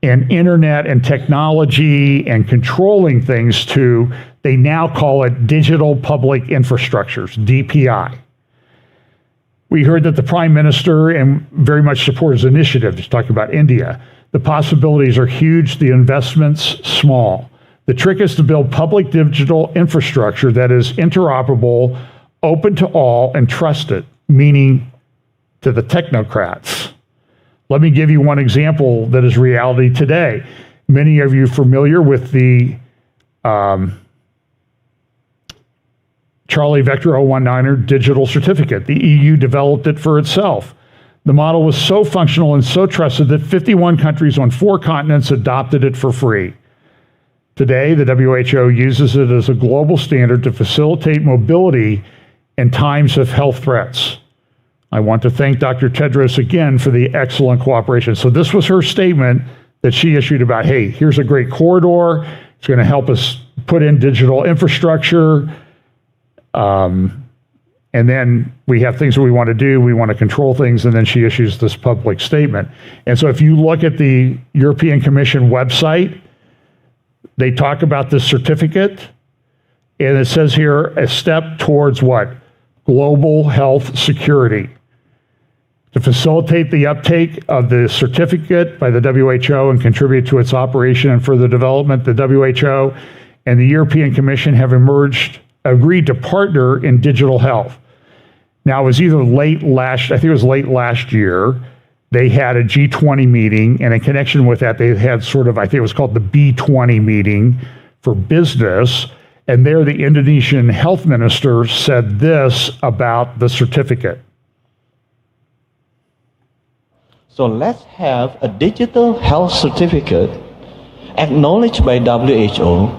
and internet and technology and controlling things to, they now call it digital public infrastructures, DPI. We heard that the Prime Minister and very much supports this initiative. Just talking about India. The possibilities are huge, the investments small. The trick is to build public digital infrastructure that is interoperable, open to all, and trusted, meaning to the technocrats. Let me give you one example that is reality today. Many of you are familiar with the Charlie Vector 019er digital certificate. The EU developed it for itself. The model was so functional and so trusted that 51 countries on 4 continents adopted it for free. Today, the WHO uses it as a global standard to facilitate mobility in times of health threats. I want to thank Dr. Tedros again for the excellent cooperation. So this was her statement that she issued about, hey, here's a great corridor. It's going to help us put in digital infrastructure. And then we have things that we want to do. We want to control things. And then she issues this public statement. And so if you look at the European Commission website, they talk about this certificate. And it says here, a step towards what? Global health security. To facilitate the uptake of the certificate by the WHO and contribute to its operation and further development, the WHO and the European Commission have agreed to partner in digital health. Now, it was either late last year, they had a G20 meeting, and in connection with that, they had sort of, I think it was called the B20 meeting for business, and there the Indonesian health minister said this about the certificate. So let's have a digital health certificate acknowledged by WHO.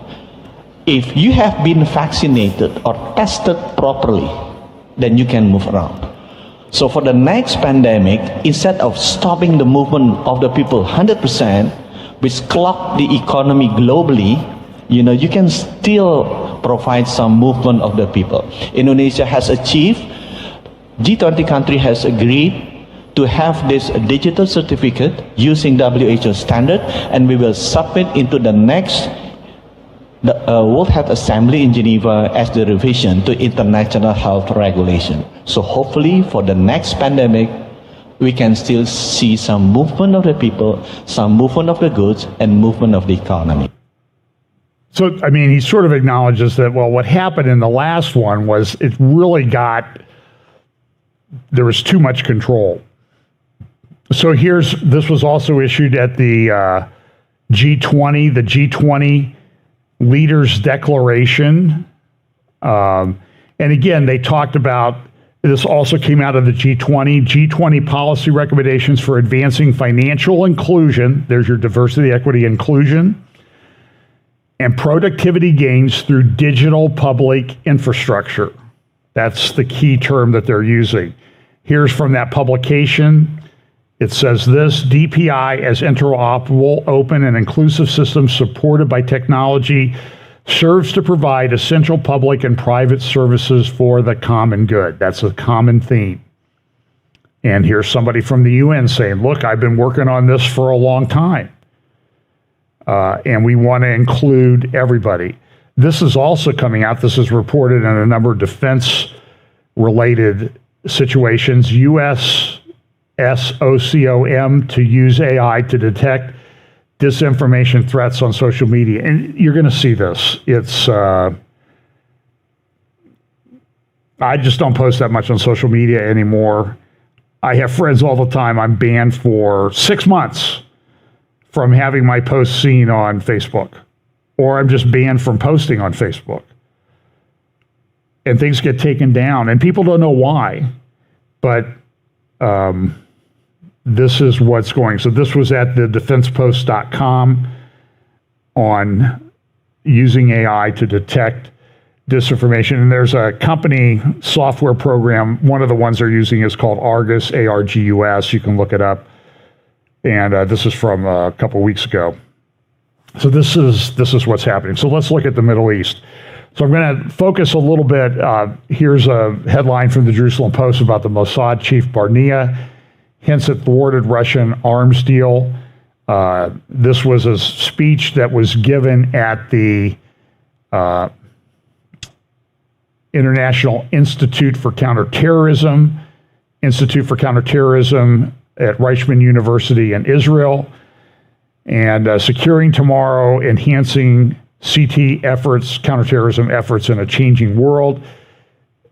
If you have been vaccinated or tested properly, then you can move around. So for the next pandemic, instead of stopping the movement of the people 100%, which clog the economy globally, you can still provide some movement of the people. Indonesia has achieved, G20 country has agreed to have this digital certificate using WHO standard, and we will submit into the next World Health Assembly in Geneva as the revision to international health regulation. So hopefully for the next pandemic, we can still see some movement of the people, some movement of the goods, and movement of the economy. So, I mean, he sort of acknowledges that, well, what happened in the last one was it really there was too much control. So this was also issued at the G20, the G20 Leaders Declaration. And again, they talked about, this also came out of the G20 policy recommendations for advancing financial inclusion. There's your diversity, equity, inclusion, and productivity gains through digital public infrastructure. That's the key term that they're using. Here's from that publication. It says this: DPI as interoperable, open, and inclusive systems supported by technology serves to provide essential public and private services for the common good. That's a common theme. And here's somebody from the UN saying, look, I've been working on this for a long time. And we want to include everybody. This is also coming out. This is reported in a number of defense-related situations. US SOCOM to use AI to detect disinformation threats on social media. And you're going to see this. I just don't post that much on social media anymore. I have friends all the time. I'm banned for 6 months from having my posts seen on Facebook, or I'm just banned from posting on Facebook. And things get taken down, and people don't know why, but this is what's going. So this was at the defensepost.com on using AI to detect disinformation. And there's a company software program. One of the ones they're using is called Argus, ARGUS. You can look it up. And this is from a couple weeks ago. So this is what's happening. So let's look at the Middle East. So I'm going to focus a little bit. Here's a headline from the Jerusalem Post about the Mossad chief Barnea hints at thwarted Russian arms deal. This was a speech that was given at the International Institute for Counterterrorism at Reichman University in Israel. And securing tomorrow, enhancing CT efforts, counterterrorism efforts in a changing world.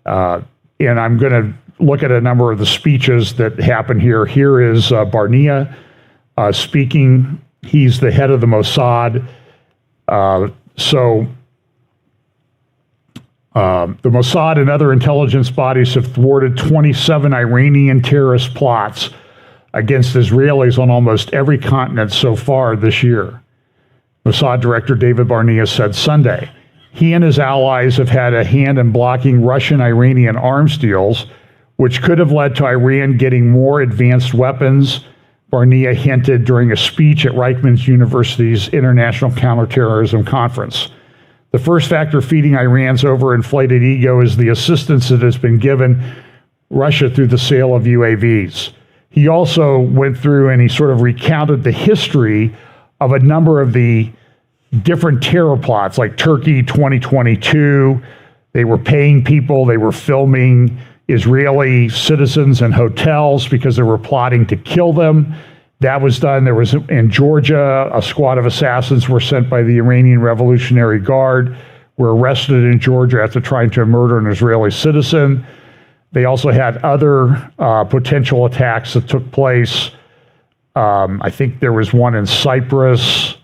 And I'm going to look at a number of the speeches that happen here. Here is Barnea speaking. He's the head of the Mossad. The Mossad and other intelligence bodies have thwarted 27 Iranian terrorist plots against Israelis on almost every continent so far this year. Mossad Director David Barnea said Sunday he and his allies have had a hand in blocking Russian-Iranian arms deals, which could have led to Iran getting more advanced weapons, Barnea hinted during a speech at Reichman University's International Counterterrorism Conference. The first factor feeding Iran's overinflated ego is the assistance that has been given Russia through the sale of UAVs. He also went through and he sort of recounted the history of a number of the different terror plots, like Turkey 2022. They were paying people, they were filming Israeli citizens in hotels because they were plotting to kill them. That was done. There was in Georgia, a squad of assassins were sent by the Iranian Revolutionary Guard, were arrested in Georgia after trying to murder an Israeli citizen. They also had other potential attacks that took place. I think there was one in Cyprus,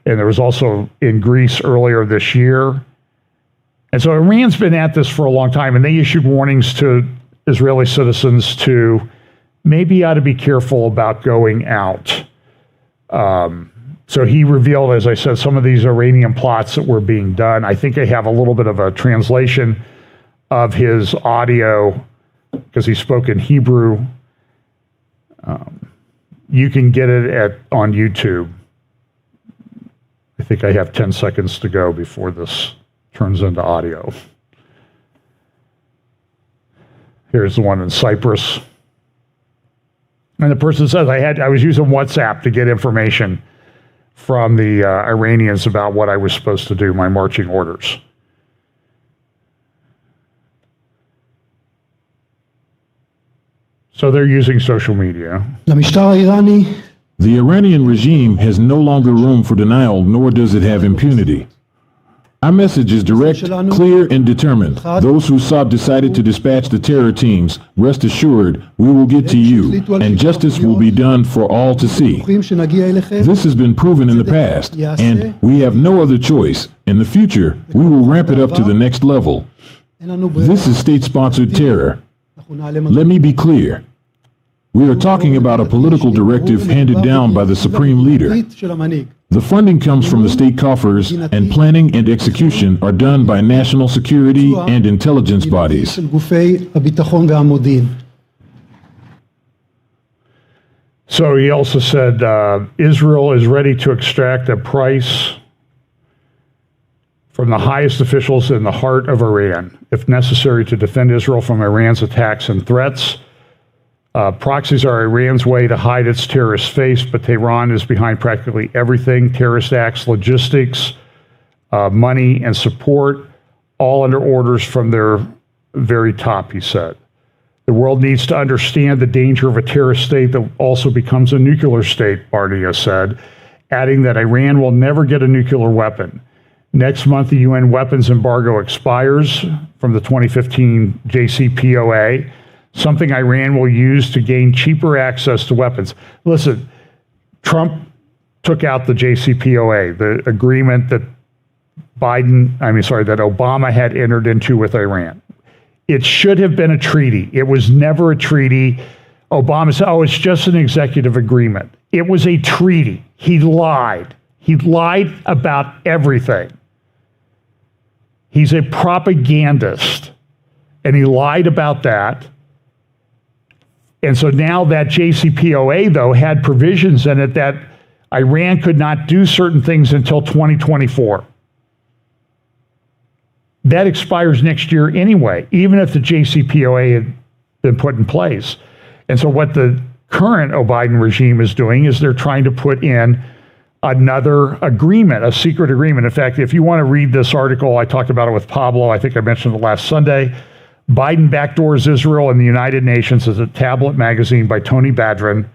and there was also in Greece earlier this year. And so Iran's been at this for a long time, and they issued warnings to Israeli citizens to maybe ought to be careful about going out. So he revealed, as I said, some of these Iranian plots that were being done. I think I have a little bit of a translation of his audio because he spoke in Hebrew. You can get it on YouTube. I think I have 10 seconds to go before this turns into audio. Here's the one in Cyprus. And the person says, I was using WhatsApp to get information from the Iranians about what I was supposed to do, my marching orders. So they're using social media. למשטר האיראני The Iranian regime has no longer room for denial, nor does it have impunity. Our message is direct, clear, and determined. Those who Saab decided to dispatch the terror teams, rest assured, we will get to you, and justice will be done for all to see. שנגיע אליכם. This has been proven in the past, and we have no other choice. In the future, we will ramp it up to the next level. אין לנו ברירה. This is state-sponsored terror. אנחנו נעלה Let me be clear. We are talking about a political directive handed down by the supreme leader. של המנהיג. The funding comes from the state coffers, and planning and execution are done by national security and intelligence bodies. של גופי הביטחון והמודיעין. So he also said Israel is ready to extract a price from the highest officials in the heart of Iran, if necessary, to defend Israel from Iran's attacks and threats. Proxies are Iran's way to hide its terrorist face, but Tehran is behind practically everything: terrorist acts, logistics, money, and support, all under orders from their very top, he said. The world needs to understand the danger of a terrorist state that also becomes a nuclear state, Barnia said, adding that Iran will never get a nuclear weapon. Next month, the UN weapons embargo expires from the 2015 JCPOA, something Iran will use to gain cheaper access to weapons. Listen, Trump took out the JCPOA, the agreement that that Obama had entered into with Iran. It should have been a treaty. It was never a treaty. Obama said, oh, it's just an executive agreement. It was a treaty. He lied. He lied about everything. He's a propagandist, and he lied about that. And so now that JCPOA, though, had provisions in it that Iran could not do certain things until 2024. That expires next year anyway, even if the JCPOA had been put in place. And so what the current Biden regime is doing is they're trying to put in another agreement, a secret agreement. In fact, if you want to read this article, I talked about it with Pablo, I think I mentioned it last Sunday. Biden backdoors Israel in the United Nations is a tablet magazine by Tony Badran,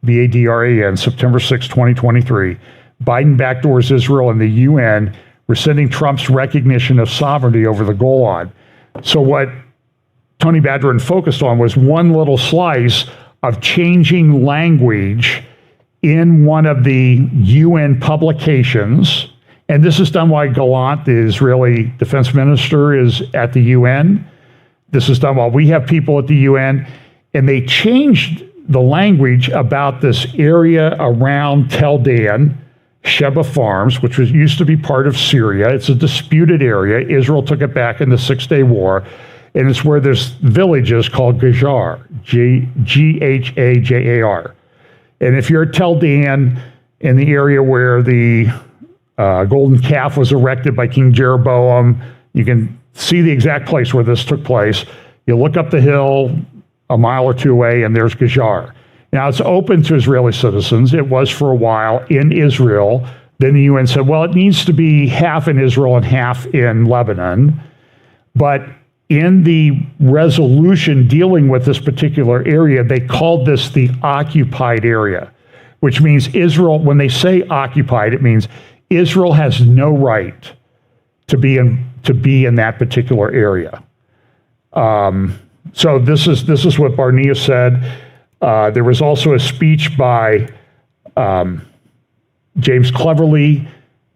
B-A-D-R-A-N, September 6, 2023. Biden backdoors Israel in the UN, rescinding Trump's recognition of sovereignty over the Golan. So what Tony Badran focused on was one little slice of changing language in one of the UN publications. And this is done while Gallant, the Israeli defense minister, is at the UN. This is done while we have people at the UN, and they changed the language about this area around Tel Dan, Sheba Farms, which used to be part of Syria. It's a disputed area. Israel took it back in the Six-Day War, and it's where there's villages called Gajar, Ghajar. And if you're at Tel Dan, in the area where the golden calf was erected by King Jeroboam, you can see the exact place where this took place. You look up the hill a mile or two away, and there's Gajar. Now, it's open to Israeli citizens. It was for a while in Israel. Then the UN said, well, it needs to be half in Israel and half in Lebanon. But in the resolution dealing with this particular area, they called this the occupied area, which means Israel, when they say occupied, it means Israel has no right to be in that particular area. So this is what Barnia said. There was also a speech by James Cleverly,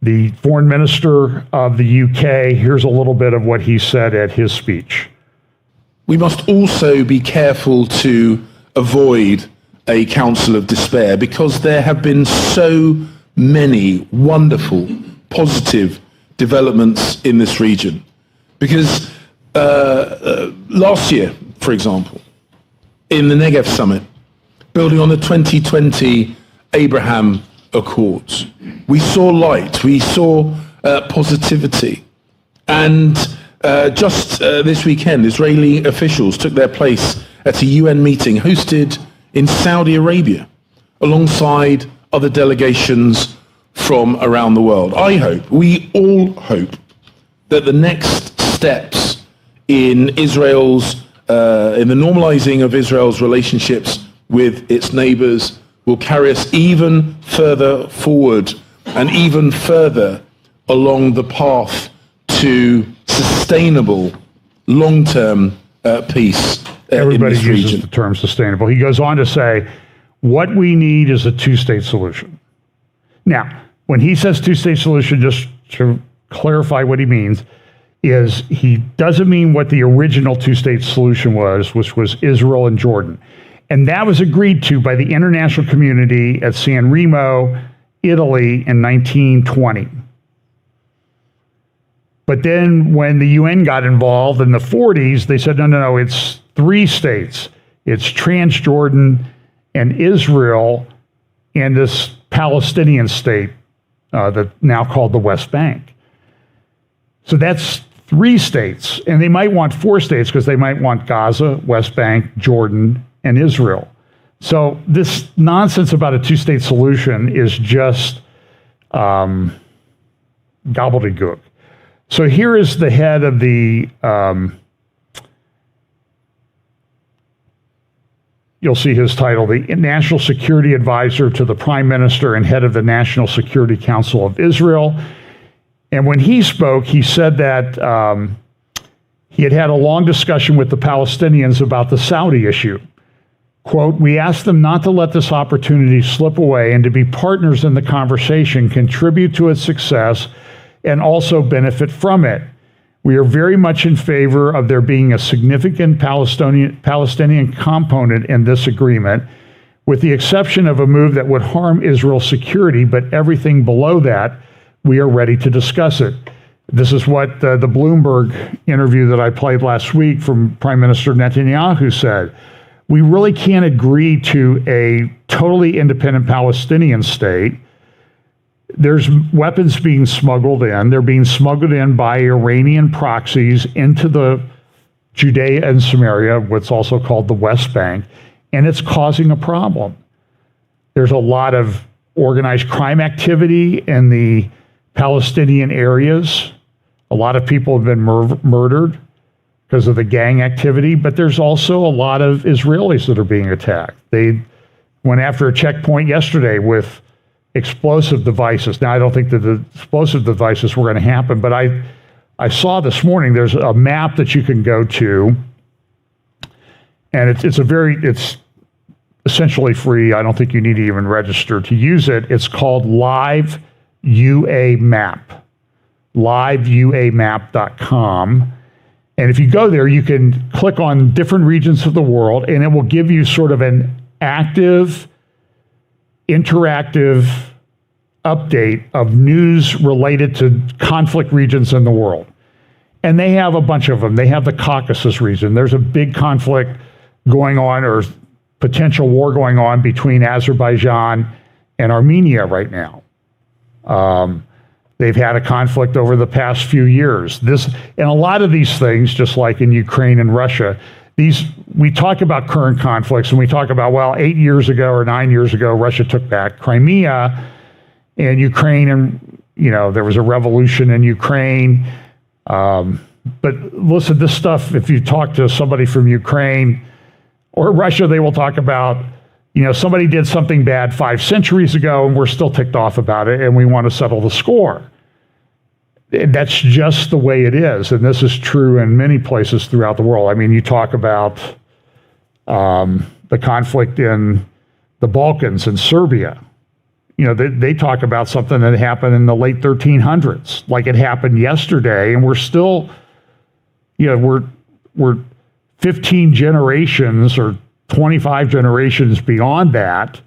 the foreign minister of the UK. Here's a little bit of what he said at his speech. We must also be careful to avoid a council of despair, because there have been so many wonderful, positive developments in this region. Because last year, for example, in the Negev summit, building on the 2020 Abraham Accords, we saw light, we saw positivity. And just this weekend, Israeli officials took their place at a UN meeting hosted in Saudi Arabia, alongside other delegations from around the world. I hope, we all hope, that the next steps in Israel's in the normalizing of Israel's relationships with its neighbors will carry us even further forward and even further along the path to sustainable, long-term peace Everybody in this uses region. the term sustainable. He goes on to say, what we need is a two-state solution. Now, when he says two-state solution, just to clarify what he means, is he doesn't mean what the original two-state solution was, which was Israel and Jordan. And that was agreed to by the international community at San Remo, Italy in 1920. But then when the UN got involved in the 40s, they said, no, it's 3 states. It's Transjordan and Israel and this Palestinian state that's now called the West Bank. So that's 3 states, and they might want 4 states because they might want Gaza, West Bank, Jordan, and Israel. So this nonsense about a two-state solution is just gobbledygook. So here is the head of the, you'll see his title, the National Security Advisor to the Prime Minister and head of the National Security Council of Israel. And when he spoke, he said that he had a long discussion with the Palestinians about the Saudi issue. Quote, we asked them not to let this opportunity slip away and to be partners in the conversation, contribute to its success, and also benefit from it. We are very much in favor of there being a significant Palestinian component in this agreement, with the exception of a move that would harm Israel's security, but everything below that, we are ready to discuss it. This is what the Bloomberg interview that I played last week from Prime Minister Netanyahu said. We really can't agree to a totally independent Palestinian state. There's weapons being smuggled in. They're being smuggled in by Iranian proxies into the Judea and Samaria, what's also called the West Bank, and it's causing a problem. There's a lot of organized crime activity in the Palestinian areas. A lot of people have been murdered because of the gang activity, but there's also a lot of Israelis that are being attacked. They went after a checkpoint yesterday with explosive devices. Now, I don't think that the explosive devices were going to happen, but I saw this morning there's a map that you can go to, and it's essentially free. I don't think you need to even register to use it. It's called Live UA Map, liveuamap.com. And if you go there, you can click on different regions of the world, and it will give you sort of an active, interactive update of news related to conflict regions in the world. And they have a bunch of them. They have the Caucasus region. There's a big conflict going on, or potential war going on, between Azerbaijan and Armenia right now. They've had a conflict over the past few years. And a lot of these things, just like in Ukraine and Russia, we talk about current conflicts, and we talk about, well, 8 years ago or 9 years ago, Russia took back Crimea, and Ukraine, and there was a revolution in Ukraine. But listen, this stuff, if you talk to somebody from Ukraine or Russia, they will talk about, somebody did something bad 5 centuries ago, and we're still ticked off about it, and we want to settle the score. And that's just the way it is, and this is true in many places throughout the world. I mean, you talk about the conflict in the Balkans and Serbia. They talk about something that happened in the late 1300s, like it happened yesterday, and we're still, we're 15 generations or 25 generations beyond that,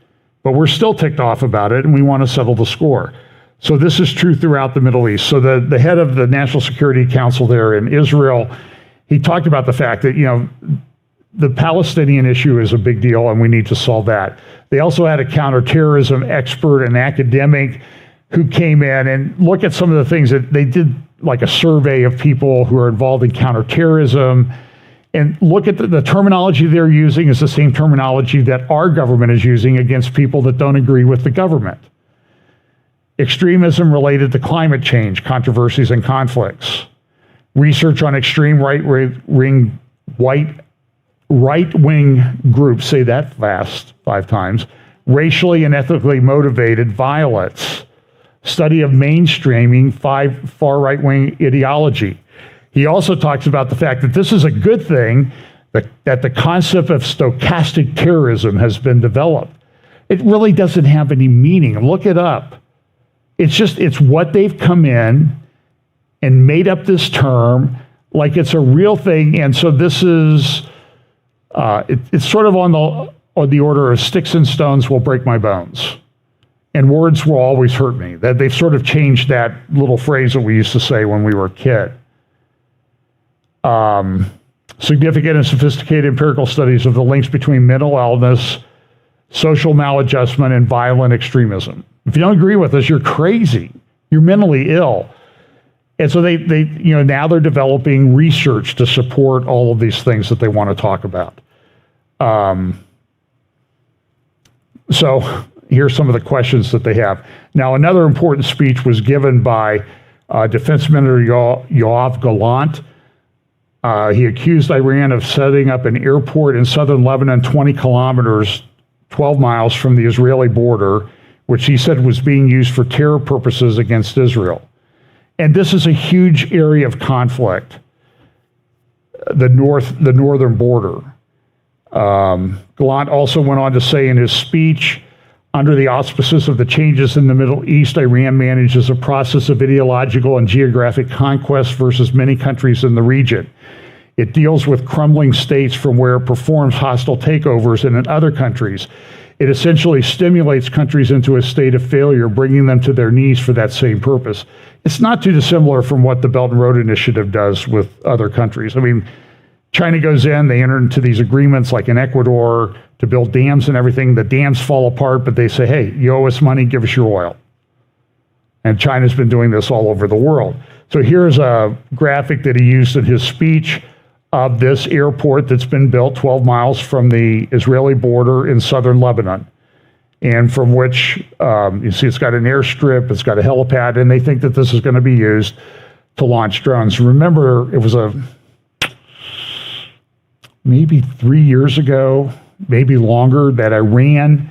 but we're still ticked off about it, and we want to settle the score. So this is true throughout the Middle East. So the head of the National Security Council there in Israel, he talked about the fact that, the Palestinian issue is a big deal, and we need to solve that. They also had a counterterrorism expert and academic who came in and looked at some of the things that they did, like a survey of people who are involved in counterterrorism, and look at the terminology they're using is the same terminology that our government is using against people that don't agree with the government. Extremism related to climate change, controversies and conflicts. Research on extreme right-wing white right-wing groups, say that fast 5 times, racially and ethically motivated violence, study of mainstreaming far right-wing ideology. He also talks about the fact that this is a good thing, that the concept of stochastic terrorism has been developed. It really doesn't have any meaning. Look it up. It's what they've come in and made up this term like it's a real thing. And so this is, it's sort of on the order of sticks and stones will break my bones, and words will always hurt me. That they've sort of changed that little phrase that we used to say when we were a kid. Significant and sophisticated empirical studies of the links between mental illness, social maladjustment, and violent extremism. If you don't agree with us, you're crazy. You're mentally ill. And so they now they're developing research to support all of these things that they want to talk about. So here's some of the questions that they have. Now, another important speech was given by Defense Minister Yoav Gallant. He accused Iran of setting up an airport in southern Lebanon 20 kilometers, 12 miles from the Israeli border, which he said was being used for terror purposes against Israel. And this is a huge area of conflict, the northern border. Gallant also went on to say in his speech, under the auspices of the changes in the Middle East, Iran manages a process of ideological and geographic conquest versus many countries in the region. It deals with crumbling states from where it performs hostile takeovers, and in other countries, it essentially stimulates countries into a state of failure, bringing them to their knees for that same purpose. It's not too dissimilar from what the Belt and Road Initiative does with other countries. I mean, China goes in, they enter into these agreements like in Ecuador to build dams and everything. The dams fall apart, but they say, hey, you owe us money, give us your oil. And China's been doing this all over the world. So here's a graphic that he used in his speech of this airport that's been built 12 miles from the Israeli border in southern Lebanon, and from which you see it's got an airstrip, it's got a helipad, and they think that this is going to be used to launch drones. Remember, it was maybe 3 years ago, maybe longer, that Iran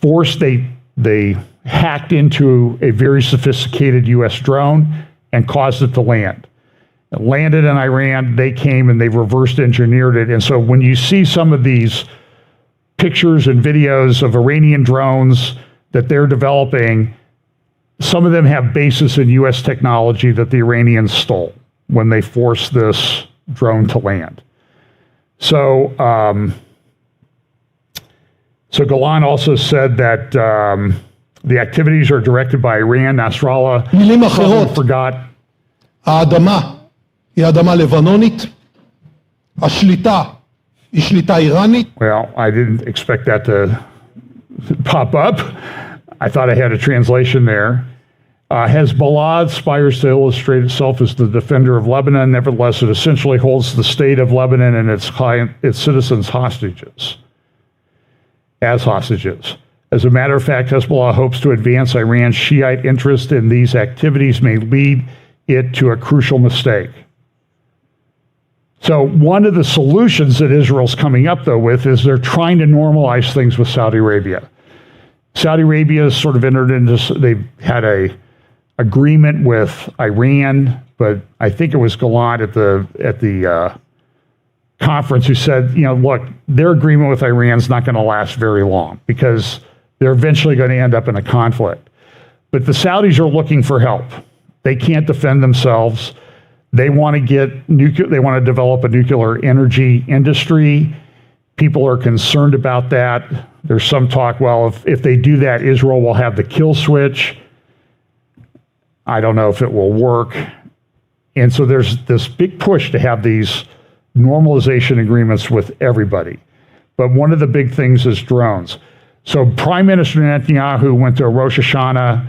forced, they hacked into a very sophisticated U.S. drone and caused it to land. It landed in Iran, they came and they reversed engineered it. And so when you see some of these pictures and videos of Iranian drones that they're developing, some of them have basis in U.S. technology that the Iranians stole when they forced this drone to land. So, so Gallant also said that the activities are directed by Iran, Nasrallah. מילים אחרות, Forgot. האדמה היא אדמה לבנונית, השליטה היא שליטה איראנית. Well, I didn't expect that to pop up. I thought I had a translation there. Hezbollah aspires to illustrate itself as the defender of Lebanon. Nevertheless, it essentially holds the state of Lebanon and its citizens hostages. As hostages. As a matter of fact, Hezbollah hopes to advance Iran's Shiite interest in these activities may lead it to a crucial mistake. So one of the solutions that Israel's coming up, though, with is they're trying to normalize things with Saudi Arabia. Saudi Arabia has sort of entered into, they've had a agreement with Iran, but I think it was Gallant at the conference who said, you know, look, their agreement with Iran is not going to last very long because they're eventually going to end up in a conflict. But the Saudis are looking for help. They can't defend themselves. They want to they want to develop a nuclear energy industry. People are concerned about that. There's some talk, well, if they do that, Israel will have the kill switch. I don't know if it will work. And so there's this big push to have these normalization agreements with everybody. But one of the big things is drones. So Prime Minister Netanyahu went to a Rosh Hashanah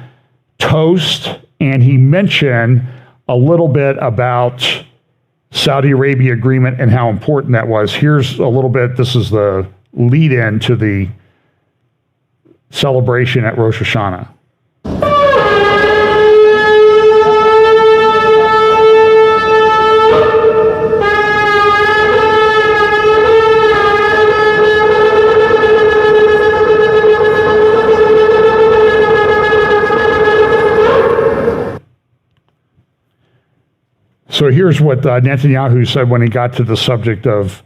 toast, and he mentioned a little bit about Saudi Arabia agreement and how important that was. Here's a little bit, this is the lead in to the celebration at Rosh Hashanah. So here's what Netanyahu said when he got to the subject of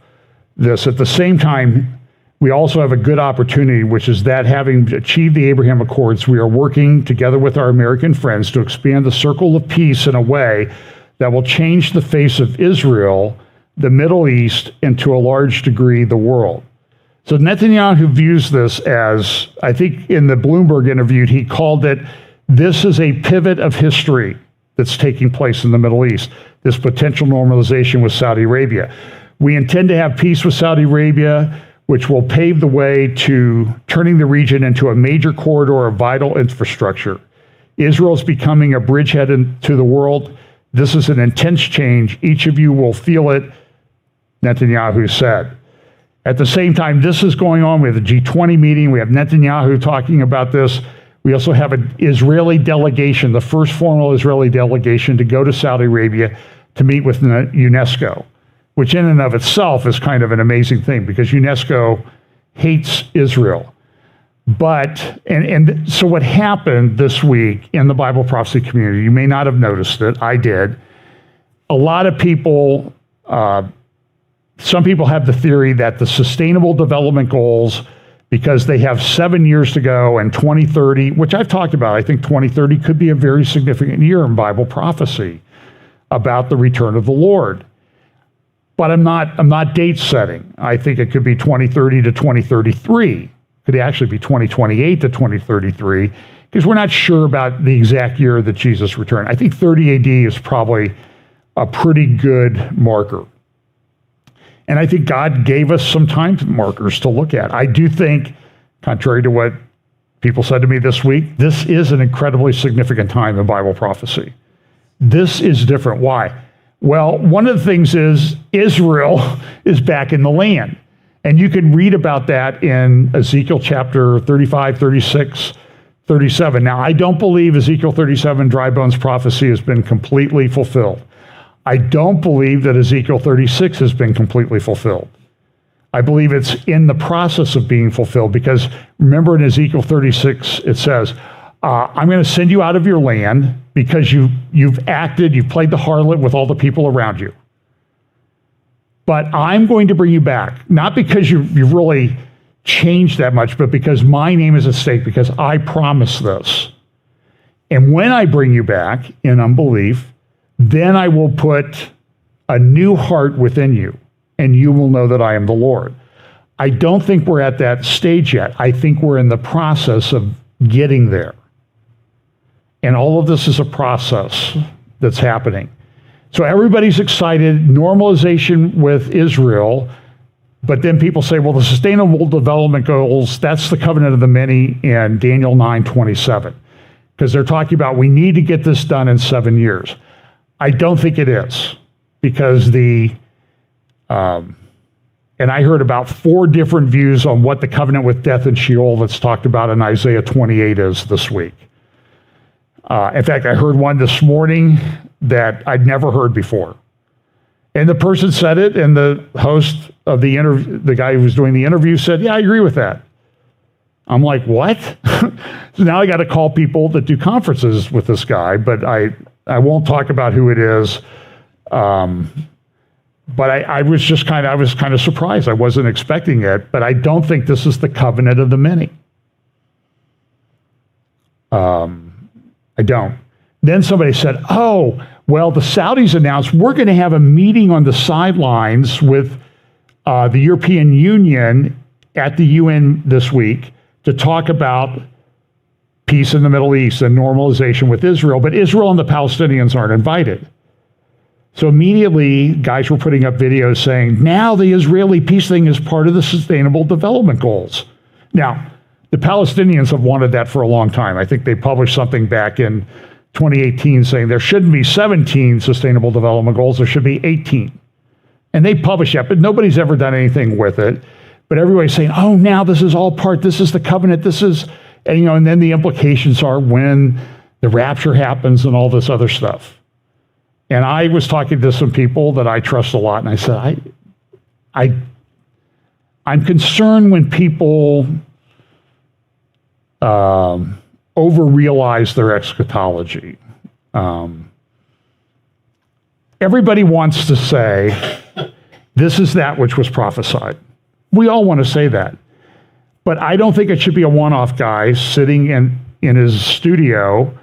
this. At the same time, we also have a good opportunity, which is that having achieved the Abraham Accords, we are working together with our American friends to expand the circle of peace in a way that will change the face of Israel, the Middle East, and to a large degree, the world. So Netanyahu views this as, I think in the Bloomberg interview, he called it, this is a pivot of history that's taking place in the Middle East, this potential normalization with Saudi Arabia. We intend to have peace with Saudi Arabia, which will pave the way to turning the region into a major corridor of vital infrastructure. Israel is becoming a bridgehead into the world. This is an intense change. Each of you will feel it, Netanyahu said. At the same time, this is going on. We have the G20 meeting. We have Netanyahu talking about this. We also have an Israeli delegation, the first formal Israeli delegation to go to Saudi Arabia to meet with UNESCO, which in and of itself is kind of an amazing thing because UNESCO hates Israel. But, and so what happened this week in the Bible prophecy community, you may not have noticed it, I did. A lot of people, some people have the theory that the Sustainable Development Goals, because they have 7 years to go and 2030, which I've talked about, I think 2030 could be a very significant year in Bible prophecy about the return of the Lord. But I'm not date setting. I think it could be 2030 to 2033. Could actually be 2028 to 2033, because we're not sure about the exact year that Jesus returned. I think 30 AD is probably a pretty good marker. And I think God gave us some time markers to look at. I do think, contrary to what people said to me this week, this is an incredibly significant time in Bible prophecy. This is different. Why? Well, one of the things is Israel is back in the land. And you can read about that in Ezekiel chapter 35, 36, 37. Now, I don't believe Ezekiel 37 dry bones prophecy has been completely fulfilled. I don't believe that Ezekiel 36 has been completely fulfilled. I believe it's in the process of being fulfilled because remember in Ezekiel 36, it says, I'm going to send you out of your land because you've played the harlot with all the people around you. But I'm going to bring you back, not because you've really changed that much, but because my name is at stake, because I promise this. And when I bring you back in unbelief, then I will put a new heart within you, and you will know that I am the Lord. I don't think we're at that stage yet. I think we're in the process of getting there. And all of this is a process that's happening. So everybody's excited, normalization with Israel, but then people say, well, the Sustainable Development Goals, that's the covenant of the many in Daniel 9:27, because they're talking about we need to get this done in 7 years. I don't think it is, because and I heard about 4 different views on what the covenant with death and Sheol that's talked about in Isaiah 28 is this week. In fact, I heard one this morning that I'd never heard before. And the person said it, and the host of the interview, the guy who was doing the interview said, yeah, I agree with that. I'm like, what? So now I got to call people that do conferences with this guy, but I won't talk about who it is. But I was kind of surprised. I wasn't expecting it, but I don't think this is the covenant of the many. I don't. Then somebody said, oh, well, the Saudis announced we're going to have a meeting on the sidelines with the European Union at the UN this week to talk about peace in the Middle East and normalization with Israel, but Israel and the Palestinians aren't invited. So immediately, guys were putting up videos saying, now the Israeli peace thing is part of the Sustainable Development Goals. Now, the Palestinians have wanted that for a long time. I think they published something back in 2018 saying there shouldn't be 17 Sustainable Development Goals, there should be 18. And they published that, but nobody's ever done anything with it. But everybody's saying, oh, now this is all part, this is the covenant, this is, and then the implications are when the rapture happens and all this other stuff. And I was talking to some people that I trust a lot, and I said, I'm concerned when people over-realize their eschatology. And everybody wants to say, this is that which was prophesied. We all want to say that. But I don't think it should be a one-off guy sitting in his studio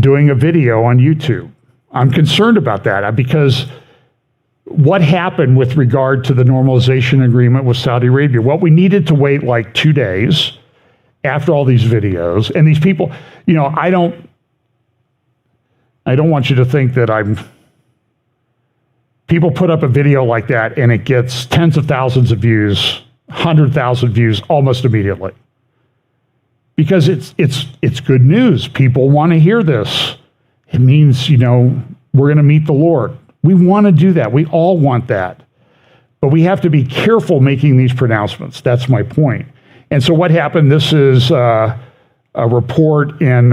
doing a video on YouTube. I'm concerned about that because what happened with regard to the normalization agreement with Saudi Arabia? Well, we needed to wait like 2 days after all these videos. And these people, I don't want you to think that people put up a video like that and it gets tens of thousands of views, 100,000 views almost immediately. Because it's good news. People want to hear this. It means, we're going to meet the Lord. We want to do that. We all want that. But we have to be careful making these pronouncements. That's my point. And so what happened, this is a report in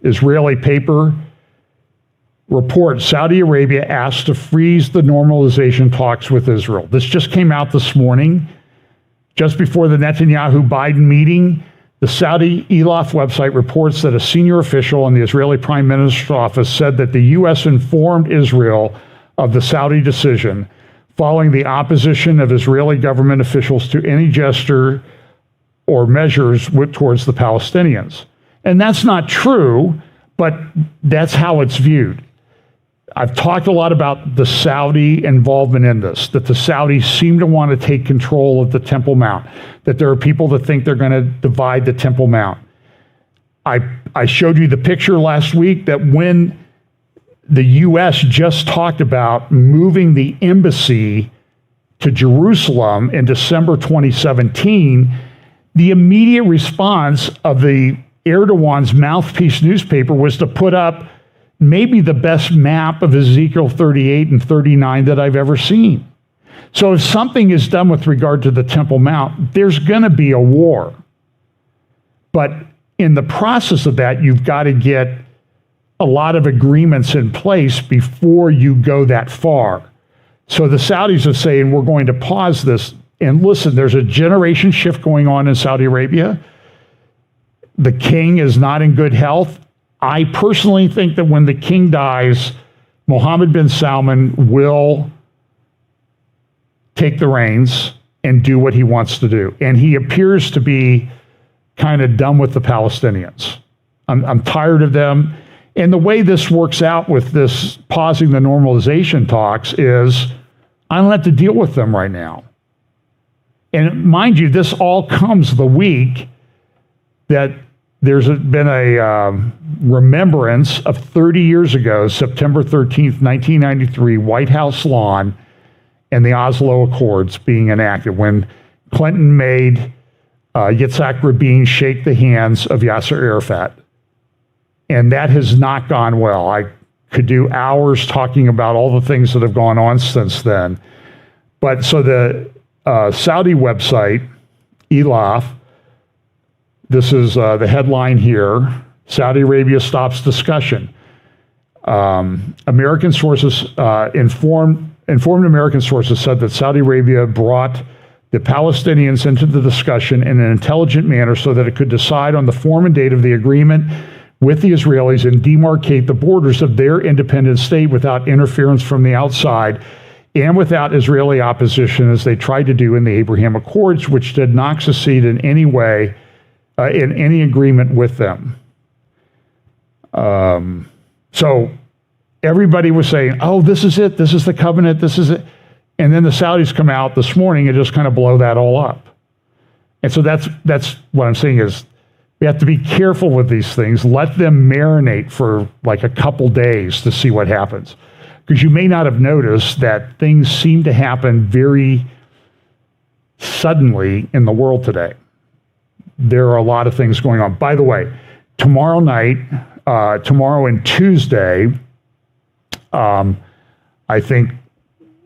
Israeli paper. Report, Saudi Arabia asked to freeze the normalization talks with Israel. This just came out this morning, just before the Netanyahu-Biden meeting. The Saudi Elaf website reports that a senior official in the Israeli Prime Minister's office said that the U.S. informed Israel of the Saudi decision following the opposition of Israeli government officials to any gesture or measures towards the Palestinians. And that's not true, but that's how it's viewed. I've talked a lot about the Saudi involvement in this, that the Saudis seem to want to take control of the Temple Mount, that there are people that think they're going to divide the Temple Mount. I showed you the picture last week that when the U.S. just talked about moving the embassy to Jerusalem in December 2017, the immediate response of the Erdogan's mouthpiece newspaper was to put up maybe the best map of Ezekiel 38 and 39 that I've ever seen. So if something is done with regard to the Temple Mount, there's going to be a war. But in the process of that, you've got to get a lot of agreements in place before you go that far. So the Saudis are saying, we're going to pause this. And listen, there's a generation shift going on in Saudi Arabia. The king is not in good health. I personally think that when the king dies, Mohammed bin Salman will take the reins and do what he wants to do. And he appears to be kind of done with the Palestinians. I'm tired of them. And the way this works out with this pausing the normalization talks is I don't have to deal with them right now. And mind you, this all comes the week that there's been a remembrance of 30 years ago, September 13th, 1993, White House lawn and the Oslo Accords being enacted when Clinton made Yitzhak Rabin shake the hands of Yasser Arafat. And that has not gone well. I could do hours talking about all the things that have gone on since then. But so the Saudi website, Elaf, this is the headline here, Saudi Arabia stops discussion. American sources, informed American sources said that Saudi Arabia brought the Palestinians into the discussion in an intelligent manner so that it could decide on the form and date of the agreement with the Israelis and demarcate the borders of their independent state without interference from the outside and without Israeli opposition, as they tried to do in the Abraham Accords, which did not succeed in any way in any agreement with them. So everybody was saying, oh, this is it, this is the covenant, this is it. And then the Saudis come out this morning and just kind of blow that all up. And so that's what I'm saying is we have to be careful with these things. Let them marinate for like a couple days to see what happens. Because you may not have noticed that things seem to happen very suddenly in the world today. There are a lot of things going on. By the way, tomorrow night, tomorrow and Tuesday, I think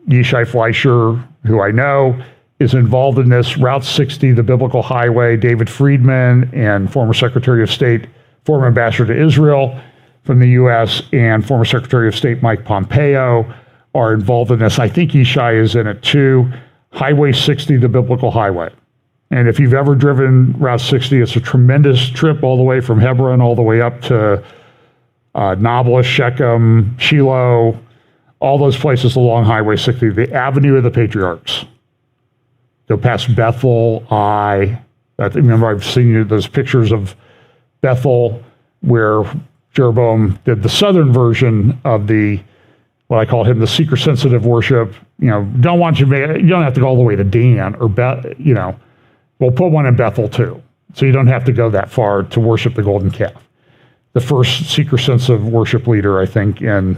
Yishai Fleischer, who I know, is involved in this. Route 60, the Biblical Highway, David Friedman and former Secretary of State, former Ambassador to Israel from the U.S., and former Secretary of State Mike Pompeo are involved in this. I think Yishai is in it too. Highway 60, the Biblical Highway. And if you've ever driven Route 60, it's a tremendous trip all the way from Hebron all the way up to Nablus, Shechem, Shiloh, all those places along Highway 60, the Avenue of the Patriarchs. Go past Bethel, remember I've seen those pictures of Bethel where Jeroboam did the southern version of what I call him, the seeker-sensitive worship. You don't have to go all the way to Dan or we'll put one in Bethel too. So you don't have to go that far to worship the golden calf. The first seeker-sensitive worship leader, I think, in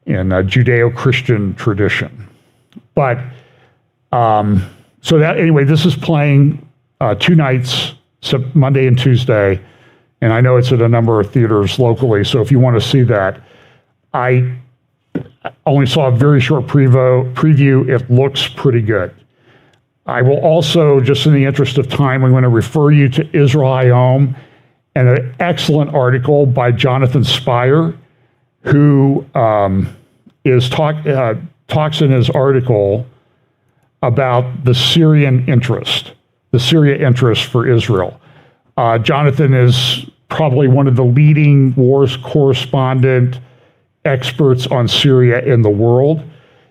Judeo-Christian tradition. But so that anyway, this is playing 2 nights, Monday and Tuesday, and I know it's at a number of theaters locally. So if you want to see that, I only saw a very short preview. It looks pretty good. I will also, just in the interest of time, I'm going to refer you to Israel Hayom and an excellent article by Jonathan Spire, who talks in his article about the Syria interest for Israel. Jonathan is probably one of the leading wars correspondent experts on Syria in the world.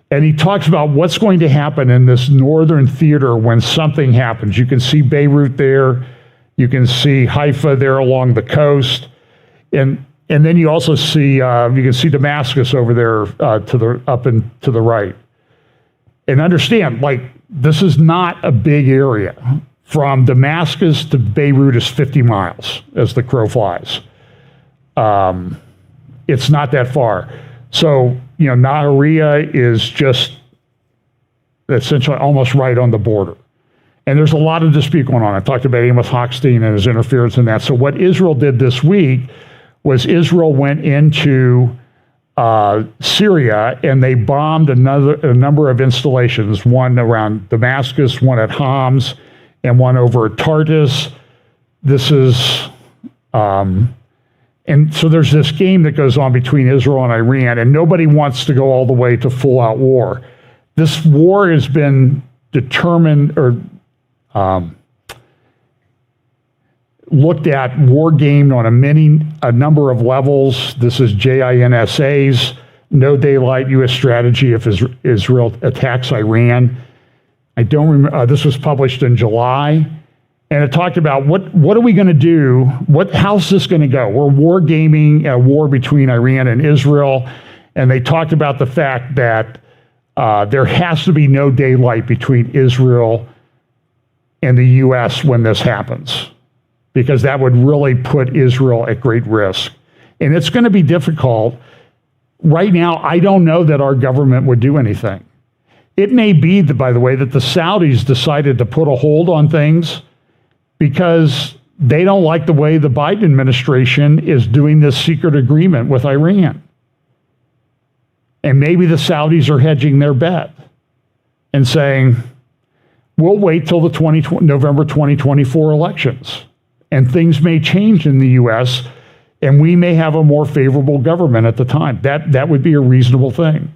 And he talks about what's going to happen in this northern theater when something happens. You can see Beirut there. You can see Haifa there along the coast. And then you also see, you can see Damascus over there up and to the right. And understand, this is not a big area. From Damascus to Beirut is 50 miles as the crow flies. It's not that far. So, Nahariya is just essentially almost right on the border. And there's a lot of dispute going on. I talked about Amos Hochstein and his interference in that. So what Israel did this week was Israel went into Syria and they bombed a number of installations, one around Damascus, one at Homs, and one over at Tartus. This is... And so there's this game that goes on between Israel and Iran, and nobody wants to go all the way to full-out war. This war has been determined or looked at, war gamed on a number of levels. This is JINSA's No Daylight U.S. Strategy if Israel attacks Iran. I don't remember. This was published in July. And it talked about what are we going to do? How's this going to go? We're war gaming a war between Iran and Israel, and they talked about the fact that there has to be no daylight between Israel and the U.S. when this happens, because that would really put Israel at great risk. And it's going to be difficult. Right now, I don't know that our government would do anything. It may be, by the way, that the Saudis decided to put a hold on things because they don't like the way the Biden administration is doing this secret agreement with Iran. And maybe the Saudis are hedging their bet and saying, we'll wait till the November 2024 elections. And things may change in the U.S., and we may have a more favorable government at the time. That would be a reasonable thing.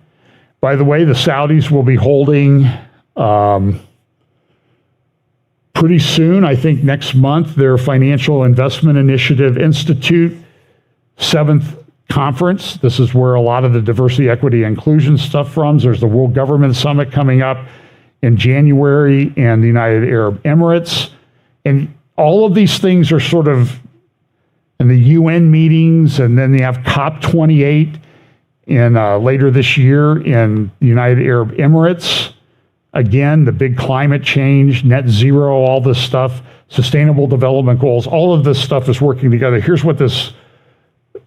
By the way, the Saudis will be holding... pretty soon, I think next month, their Financial Investment Initiative Institute 7th conference. This is where a lot of the diversity, equity, inclusion stuff from. There's the World Government Summit coming up in January in the United Arab Emirates. And all of these things are sort of in the UN meetings, and then they have COP28 later this year in the United Arab Emirates. Again, the big climate change, net zero, all this stuff, sustainable development goals, all of this stuff is working together. Here's what this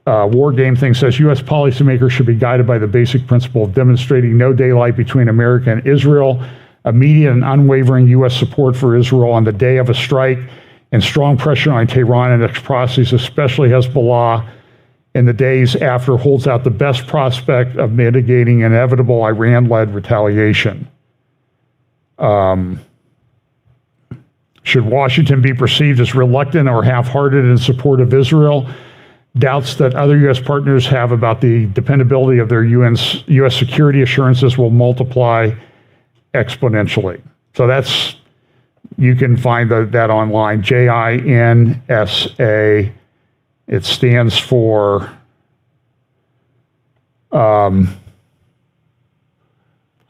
war game thing says. U.S. policymakers should be guided by the basic principle of demonstrating no daylight between America and Israel, immediate and unwavering U.S. support for Israel on the day of a strike, and strong pressure on Tehran and its proxies, especially Hezbollah, in the days after, holds out the best prospect of mitigating inevitable Iran-led retaliation. Should Washington be perceived as reluctant or half-hearted in support of Israel? Doubts that other U.S. partners have about the dependability of their U.S. security assurances will multiply exponentially. So you can find that online, JINSA. It stands for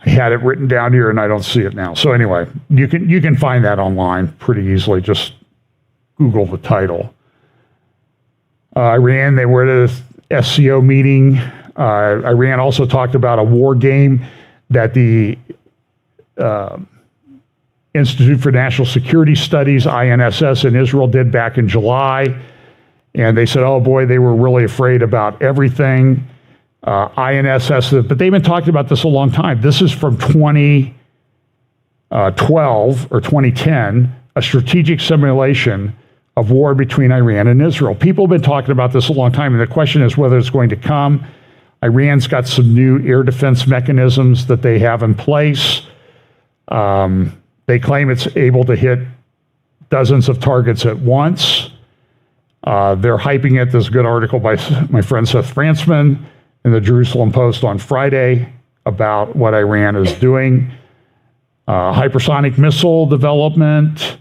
I had it written down here and I don't see it now. So anyway, you can find that online pretty easily. Just Google the title. Iran, they were at a SCO meeting. Iran also talked about a war game that the Institute for National Security Studies, INSS, in Israel did back in July. And they said, oh boy, they were really afraid about everything. INSS, but they've been talking about this a long time. This is from 2012 or 2010, a strategic simulation of war between Iran and Israel. People have been talking about this a long time, and the question is whether it's going to come. Iran's got some new air defense mechanisms that they have in place. They claim it's able to hit dozens of targets at once. They're hyping it. There's a good article by my friend Seth Frantzman in the Jerusalem Post on Friday about what Iran is doing. Hypersonic missile development,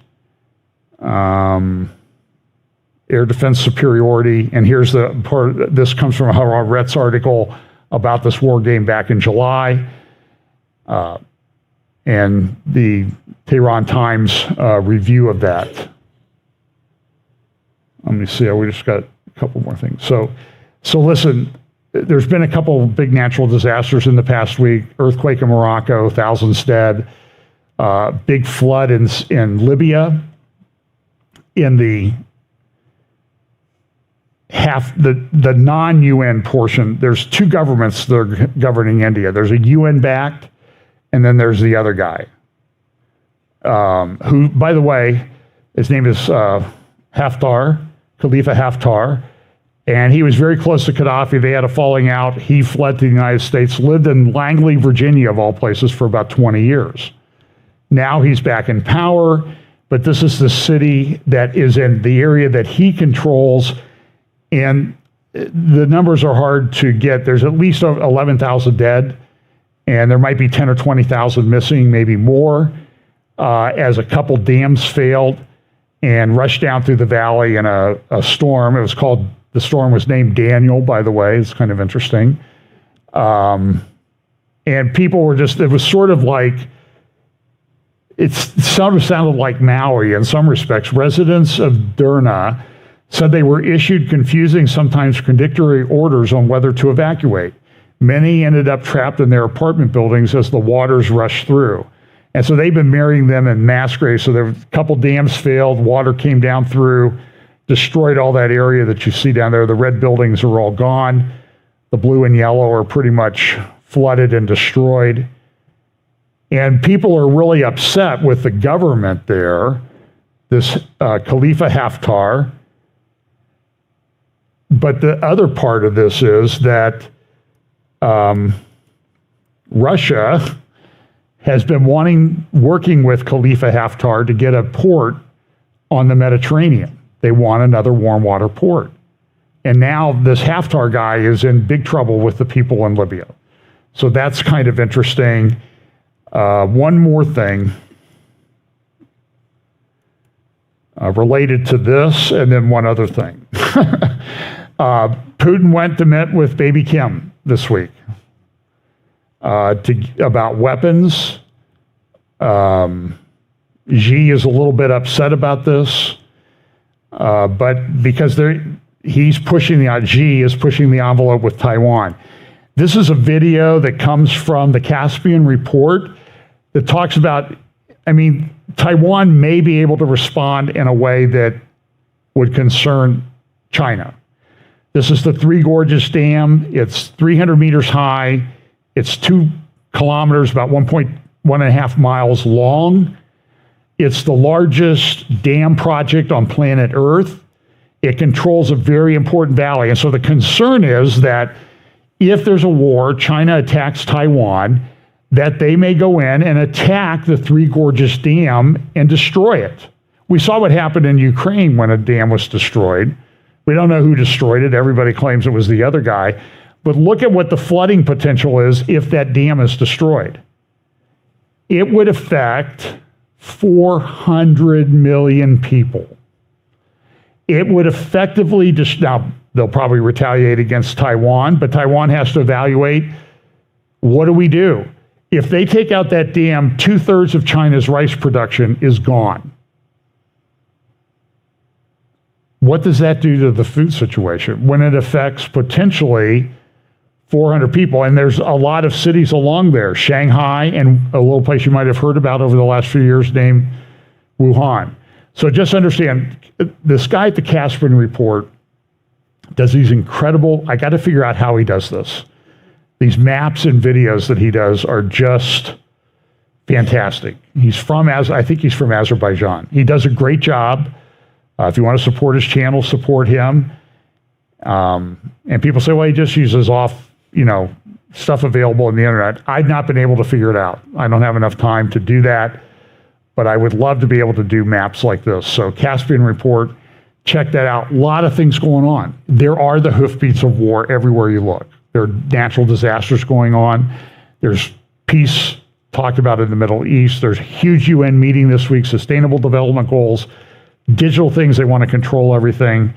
air defense superiority. And here's the part, this comes from a Haaretz article about this war game back in July. And the Tehran Times review of that. Let me see, we just got a couple more things. So listen, there's been a couple of big natural disasters in the past week. Earthquake in Morocco, thousands dead. Big flood in Libya. In the non-UN portion, there's two governments that are governing India. There's a UN-backed, and then there's the other guy, who, by the way, his name is Khalifa Haftar, and he was very close to Gaddafi. They had a falling out. He fled to the United States, lived in Langley, Virginia, of all places, for about 20 years. Now he's back in power, but this is the city that is in the area that he controls, and the numbers are hard to get. There's at least 11,000 dead, and there might be 10 or 20,000 missing, maybe more, as a couple dams failed and rushed down through the valley in a storm. The storm was named Daniel, by the way. It's kind of interesting. And people were it was sort of like, it sort of sounded like Maui in some respects. Residents of Derna said they were issued confusing, sometimes contradictory orders on whether to evacuate. Many ended up trapped in their apartment buildings as the waters rushed through. And so they've been burying them in mass graves. So there were a couple dams failed, water came down through, destroyed all that area that you see down there. The red buildings are all gone. The blue and yellow are pretty much flooded and destroyed. And people are really upset with the government there, this Khalifa Haftar. But the other part of this is that Russia has been working with Khalifa Haftar to get a port on the Mediterranean. They want another warm water port. And now this Haftar guy is in big trouble with the people in Libya. So that's kind of interesting. One more thing related to this, and then one other thing. Putin went to meet with Baby Kim this week about weapons. Xi is a little bit upset about this, but because Xi is pushing the envelope with Taiwan. This is a video that comes from the Caspian Report that talks about, Taiwan may be able to respond in a way that would concern China. This is the Three Gorges Dam. It's 300 meters high. It's 2 kilometers, about 1.5 miles long. It's the largest dam project on planet Earth. It controls a very important valley. And so the concern is that if there's a war, China attacks Taiwan, that they may go in and attack the Three Gorges Dam and destroy it. We saw what happened in Ukraine when a dam was destroyed. We don't know who destroyed it. Everybody claims it was the other guy. But look at what the flooding potential is if that dam is destroyed. It would affect 400 million people. It would effectively now they'll probably retaliate against Taiwan, but Taiwan has to evaluate, what do we do? If they take out that dam, 2/3 of China's rice production is gone. What does that do to the food situation when it affects potentially 400 people? And there's a lot of cities along there, Shanghai and a little place you might have heard about over the last few years named Wuhan. So just understand, this guy at the Caspian Report does these incredible, I got to figure out how he does this. These maps and videos that he does are just fantastic. I think he's from Azerbaijan. He does a great job. If you want to support his channel, support him. And people say, well, he just uses stuff available on the internet. I've not been able to figure it out. I don't have enough time to do that, but I would love to be able to do maps like this. So Caspian Report, check that out. A lot of things going on. There are the hoofbeats of war everywhere you look. There are natural disasters going on. There's peace talked about in the Middle East. There's a huge UN meeting this week, Sustainable Development Goals, digital things, they want to control everything.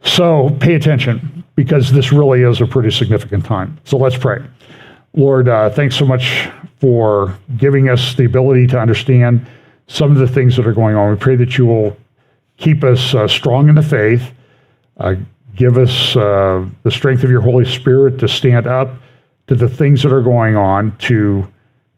So pay attention, because this really is a pretty significant time. So let's pray. Lord, thanks so much for giving us the ability to understand some of the things that are going on. We pray that you will keep us strong in the faith, give us the strength of your Holy Spirit to stand up to the things that are going on, to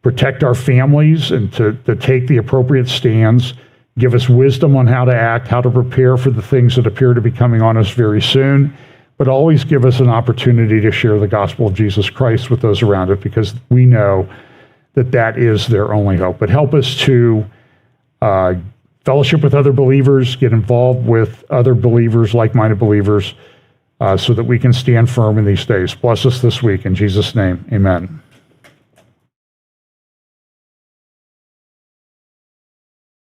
protect our families and to take the appropriate stands. Give us wisdom on how to act, how to prepare for the things that appear to be coming on us very soon, but always give us an opportunity to share the gospel of Jesus Christ with those around it, because we know that that is their only hope. But help us to fellowship with other believers, get involved with other believers, like-minded believers, so that we can stand firm in these days. Bless us this week. In Jesus' name, amen.